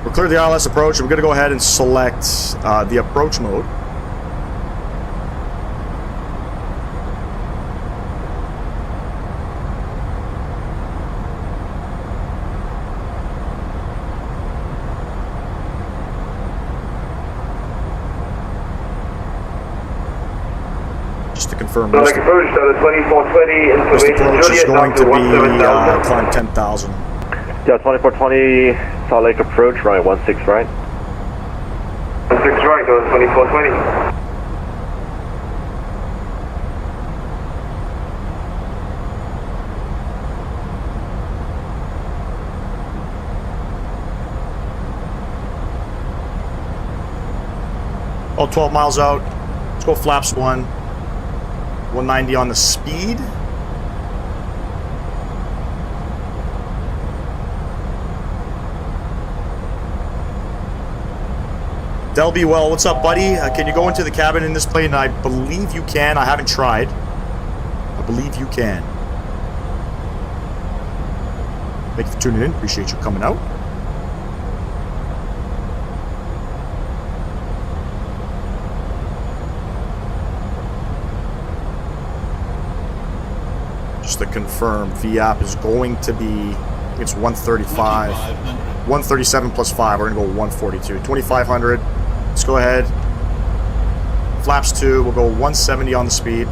We're clear the ILS approach, and we're going to go ahead and select the approach mode. Just to confirm, this approach is going to be climb 10,000. Yeah, 2420 Salt Lake approach, runway 16 right. 16 right, go 2420. Oh, 12 miles out. Let's go flaps 1. 190 on the speed. Del B. Well, what's up, buddy? Can you go into the cabin in this plane? I believe you can. I haven't tried. I believe you can. Thank you for tuning in. Appreciate you coming out. Just to confirm, VAP is going to be, it's 135. 137 plus 5. We're going to go 142. 2,500. Let's go ahead. Flaps 2. We'll go 170 on the speed.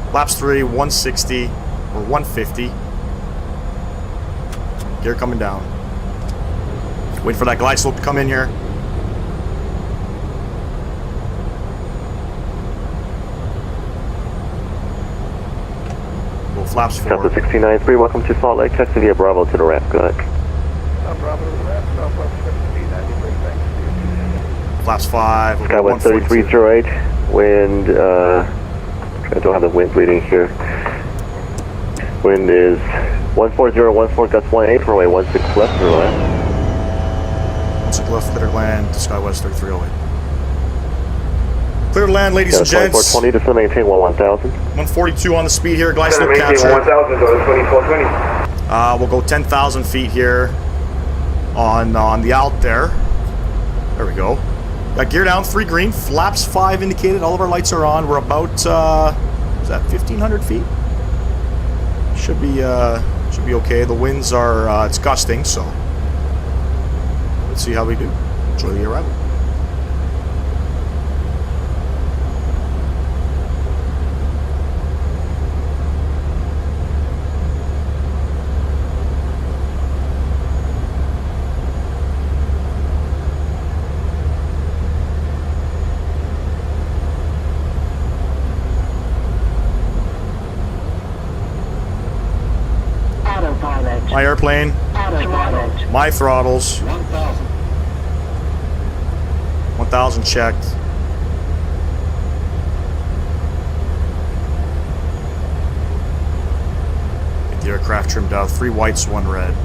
Flaps 3, 160 or 150. Gear coming down. Wait for that glide slope to come in here. Go flaps 4. Delta 1693, welcome to Salt Lake. Taxi via Bravo to the ramp. Go ahead. Bravo to the ramp, Southwest 1693, thanks. Flaps 5. Sky 13308. Wind, I don't have the wind reading here. Wind is 14014 gusts 18 runway 16 left clear land. 16 left clear land to Sky West 3308. Clear land, ladies and gents. 2420 to still maintain 1000. 142 on the speed here. Glide slope capture. 1000, go to 2420. We'll go 10,000 feet here on the out there. There we go. Got gear down, 3 green, flaps 5 indicated, all of our lights are on. We're about, is that 1,500 feet? Should be okay. The winds are, it's gusting, so let's see how we do. Enjoy the arrival. My airplane, my throttles, 1,000 checked. Get the aircraft trimmed out, 3 whites, 1 red.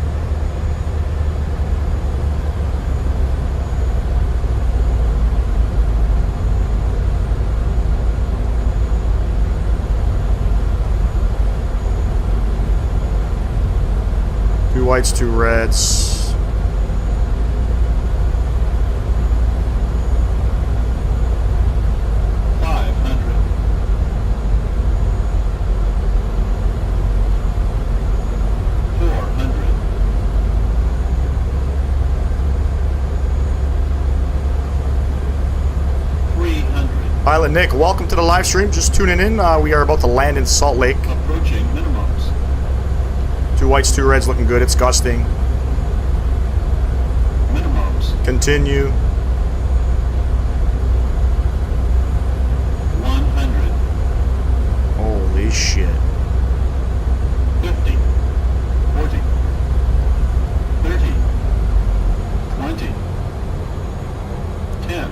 Two whites, 2 reds. Pilot Nick, welcome to the live stream. Just tuning in. We are about to land in Salt Lake. Approaching minimums. 2 whites, 2 reds, looking good. It's gusting. Minimums. Continue. 100. Holy shit. 50. 40. 30. 20. 10.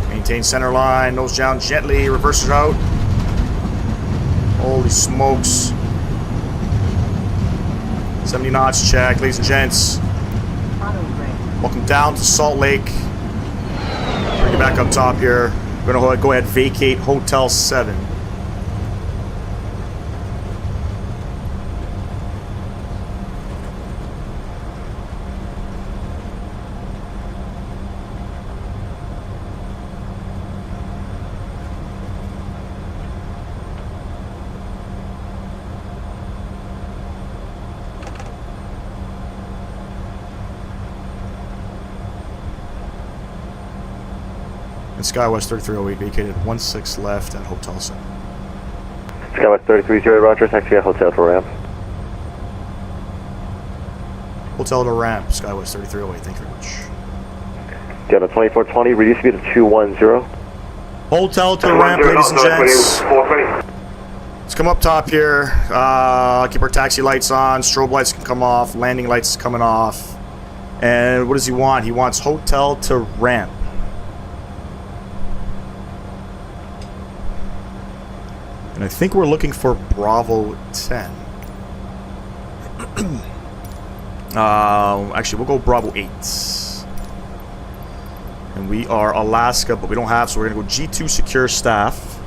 Maintain center line, nose down gently, reverses out. Holy smokes. 70 knots check, ladies and gents. Welcome down to Salt Lake. Bring it back up top here. We're gonna go ahead and vacate Hotel 7. Skywest 3308 vacated 16 left at Hotel 7. Skywest 330 Roger, taxi at Hotel to ramp. Hotel to ramp, Skywest 3308, thank you very much. Delta 2420, reduce speed to 210. Hotel to ramp, ladies and gents. Let's come up top here. Keep our taxi lights on, strobe lights can come off, landing lights coming off. And what does he want? He wants hotel to ramp. And I think we're looking for Bravo 10. Actually, we'll go Bravo 8. And we are Alaska, but we don't have, so we're going to go G2 secure staff.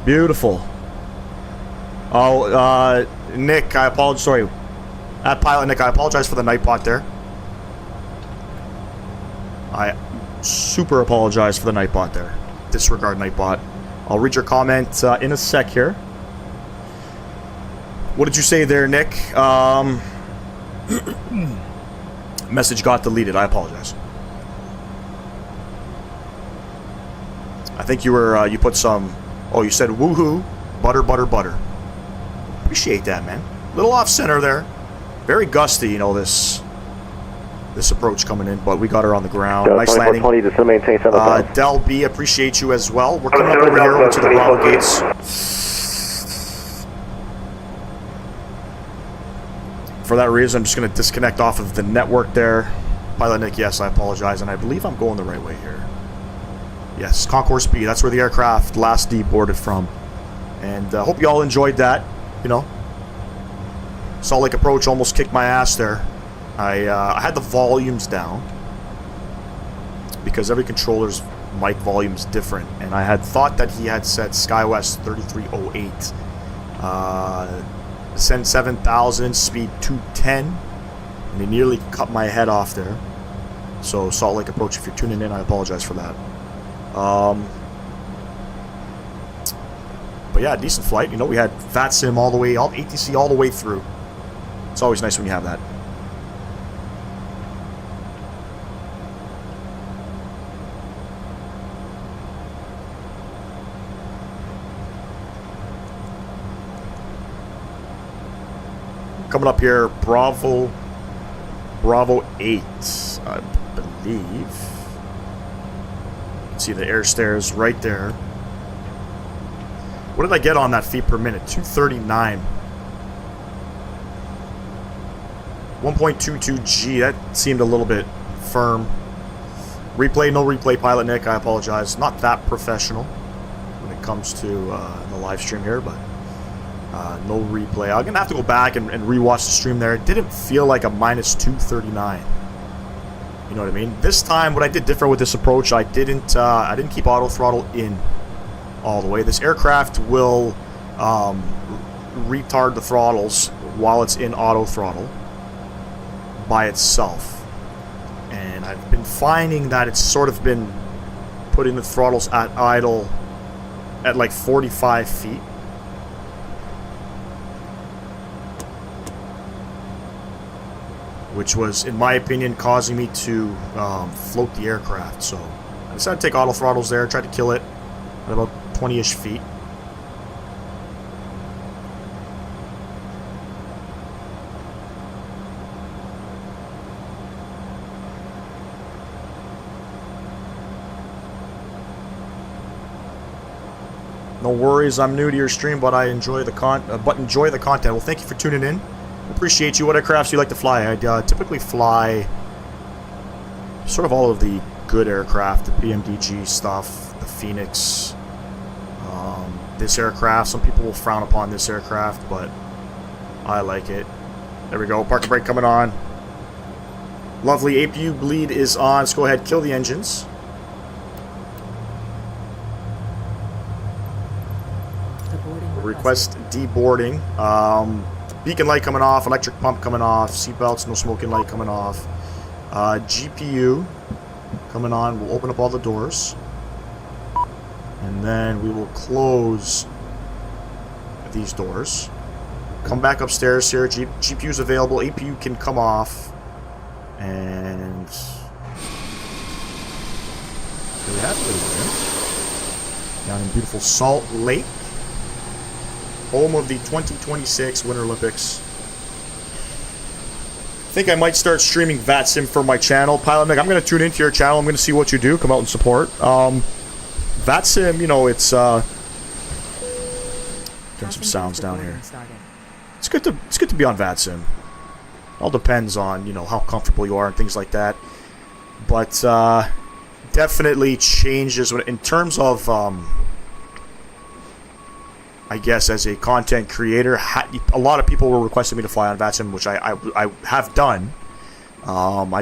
Beautiful. Oh, Nick, I apologize. Sorry. At Pilot Nick, I apologize for the Nightbot there. I super apologize for the Nightbot there. Disregard Nightbot. I'll read your comment in a sec here. What did you say there, Nick? Message got deleted. I apologize. I think you were, you put some, oh, you said woohoo, butter, butter, butter. Appreciate that, man. Little off center there. Very gusty, you know, this approach coming in, but we got her on the ground. Nice landing. Just to maintain Del B, appreciate you as well. We're coming up over here over to the Bravo gates. For that reason, I'm just going to disconnect off of the network there. Pilot Nick, yes, I apologize, and I believe I'm going the right way here. Yes, Concourse B, that's where the aircraft last deboarded from. And I hope you all enjoyed that. You know, Salt Lake approach almost kicked my ass there. I had the volumes down because every controller's mic volume is different, and I had thought that he had set SkyWest 3308, ascend 7,000, speed 210, and he nearly cut my head off there. So Salt Lake Approach, if you're tuning in, I apologize for that. But yeah, decent flight. You know, we had Vatsim all the way, all ATC all the way through. It's always nice when you have that. Coming up here, Bravo 8, I believe. You can see the air stairs right there. What did I get on that feet per minute? 239. 1.22 G. That seemed a little bit firm. Replay, no replay, Pilot Nick. I apologize. Not that professional when it comes to the live stream here, but no replay. I'm gonna have to go back and rewatch the stream there. It didn't feel like a minus 239. You know what I mean? This time, what I did different with this approach, I didn't keep auto throttle in all the way. This aircraft will retard the throttles while it's in auto throttle by itself, and I've been finding that it's sort of been putting the throttles at idle at like 45 feet. Which was, in my opinion, causing me to float the aircraft. So I decided to take auto throttles there, tried to kill it at about 20-ish feet. No worries, I'm new to your stream, but I enjoy the content. Well, thank you for tuning in. Appreciate you. What aircrafts do you like to fly? I typically fly sort of all of the good aircraft, the PMDG stuff, the Phoenix, this aircraft. Some people will frown upon this aircraft, but I like it. There we go. Parking brake coming on. Lovely. APU bleed is on. Let's go ahead, kill the engines. Request deboarding. Beacon light coming off, electric pump coming off, seatbelts, no smoking light coming off. GPU coming on. We'll open up all the doors. And then we will close these doors. Come back upstairs here. GPU's available. APU can come off. And there we have it. Down in beautiful Salt Lake. Home of the 2026 Winter Olympics. I think I might start streaming Vatsim for my channel. Pilot Nick, I'm going to tune into your channel. I'm going to see what you do. Come out and support. Vatsim, you know, it's turn some sounds down here. It's good to be on Vatsim. All depends on, you know, how comfortable you are and things like that. But definitely changes in terms of I guess as a content creator, a lot of people were requesting me to fly on Vatsim, which I have done. Some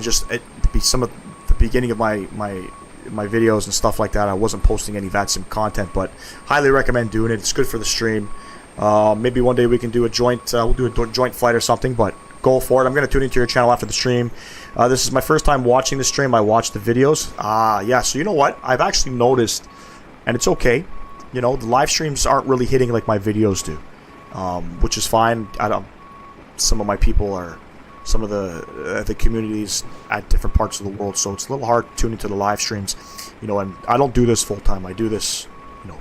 of the beginning of my videos and stuff like that, I wasn't posting any Vatsim content, but highly recommend doing it. It's good for the stream. Maybe one day we can do a joint, we'll do a joint flight or something, but go for it. I'm going to tune into your channel after the stream. This is my first time watching the stream. I watched the videos. Yeah, so you know what? I've actually noticed, and it's okay. You know, the live streams aren't really hitting like my videos do, which is fine. Some of my people are, some of the communities at different parts of the world, so it's a little hard to tune into the live streams. You know, and I don't do this full time. I do this, you know,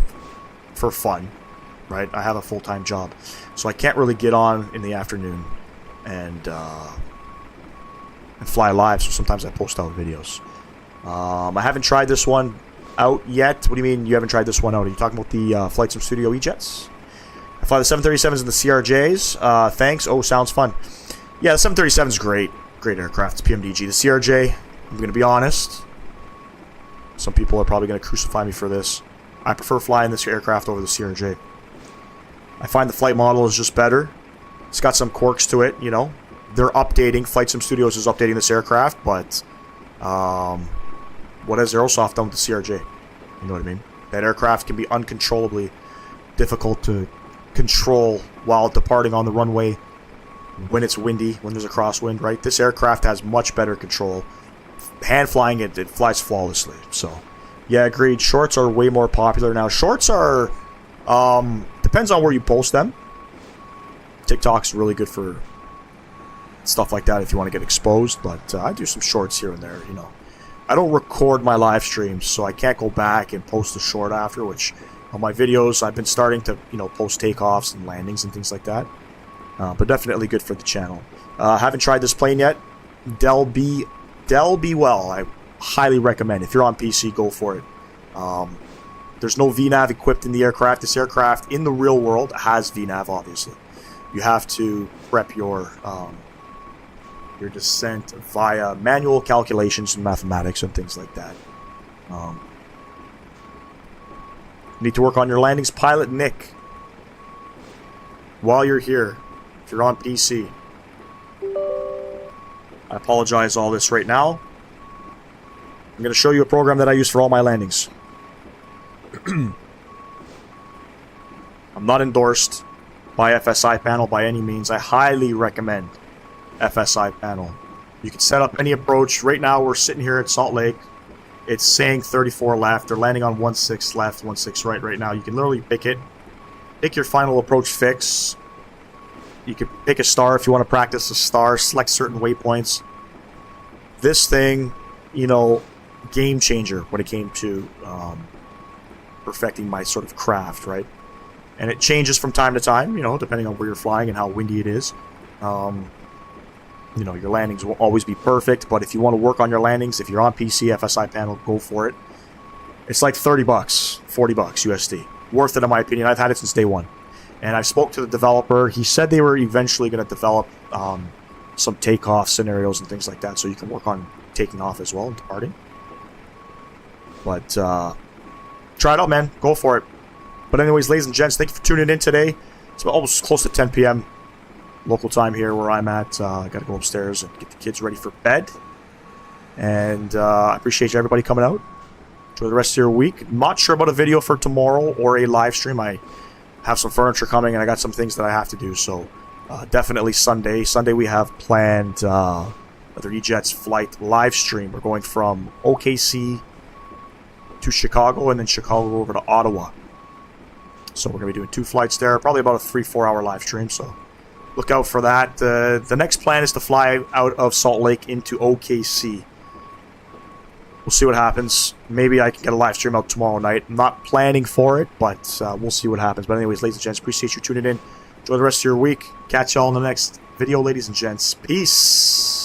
for fun, right? I have a full-time job, so I can't really get on in the afternoon and fly live. So sometimes I post out videos. I haven't tried this one out yet. What do you mean you haven't tried this one out? Are you talking about the Flight Sim Studio E-Jets? I fly the 737s and the CRJs. Thanks. Oh, sounds fun. Yeah, the 737 is great. Great aircraft. It's PMDG. The CRJ, I'm going to be honest. Some people are probably going to crucify me for this. I prefer flying this aircraft over the CRJ. I find the flight model is just better. It's got some quirks to it, you know. they're updating. Flight Sim Studios is updating this aircraft, but what has Aerosoft done with the CRJ? You know what I mean? That aircraft can be uncontrollably difficult to control while departing on the runway when it's windy, when there's a crosswind, right? This aircraft has much better control. Hand flying it flies flawlessly. So, yeah, agreed. Shorts are way more popular now. Shorts are, depends on where you post them. TikTok's really good for stuff like that if you want to get exposed, but I do some shorts here and there, you know. I don't record my live streams, so I can't go back and post a short after, which on my videos I've been starting to, you know, post takeoffs and landings and things like that. But definitely good for the channel. Haven't tried this plane yet. Del B well. I highly recommend. If you're on PC, go for it. There's no VNAV equipped in the aircraft. This aircraft in the real world has VNAV, obviously. You have to prep your descent via manual calculations and mathematics and things like that. Need to work on your landings. Pilot Nick, while you're here, if you're on PC, I apologize all this right now. I'm going to show you a program that I use for all my landings. I'm not endorsed by FSI panel by any means. I highly recommend FSI panel. You can set up any approach. Right now we're sitting here at Salt Lake. It's saying 34 left. They're landing on 16 left, 16 right now. You can literally pick it. Pick your final approach fix. You can pick a star if you want to practice a star. Select certain waypoints. This thing, you know, game changer when it came to perfecting my sort of craft, right? And it changes from time to time, you know, depending on where you're flying and how windy it is. You know, your landings will always be perfect, but if you want to work on your landings, if you're on PC, FSI panel, go for it. It's like $30, $40 USD. Worth it in my opinion. I've had it since day one. And I spoke to the developer. He said they were eventually going to develop some takeoff scenarios and things like that, so you can work on taking off as well and departing. But try it out, man. Go for it. But anyways, ladies and gents, thank you for tuning in today. It's almost close to 10 p.m. local time here where I'm at. I got to go upstairs and get the kids ready for bed. And I appreciate everybody coming out. Enjoy the rest of your week. Not sure about a video for tomorrow or a live stream. I have some furniture coming and I got some things that I have to do. So definitely Sunday. Sunday we have planned another E-Jets flight live stream. We're going from OKC to Chicago and then Chicago over to Ottawa. So we're going to be doing 2 flights there. Probably about a 3-4 hour live stream. So look out for that. The next plan is to fly out of Salt Lake into OKC. We'll see what happens. Maybe I can get a live stream out tomorrow night. I'm not planning for it, but we'll see what happens. But anyways, ladies and gents, appreciate you tuning in. Enjoy the rest of your week. Catch y'all in the next video, ladies and gents. Peace.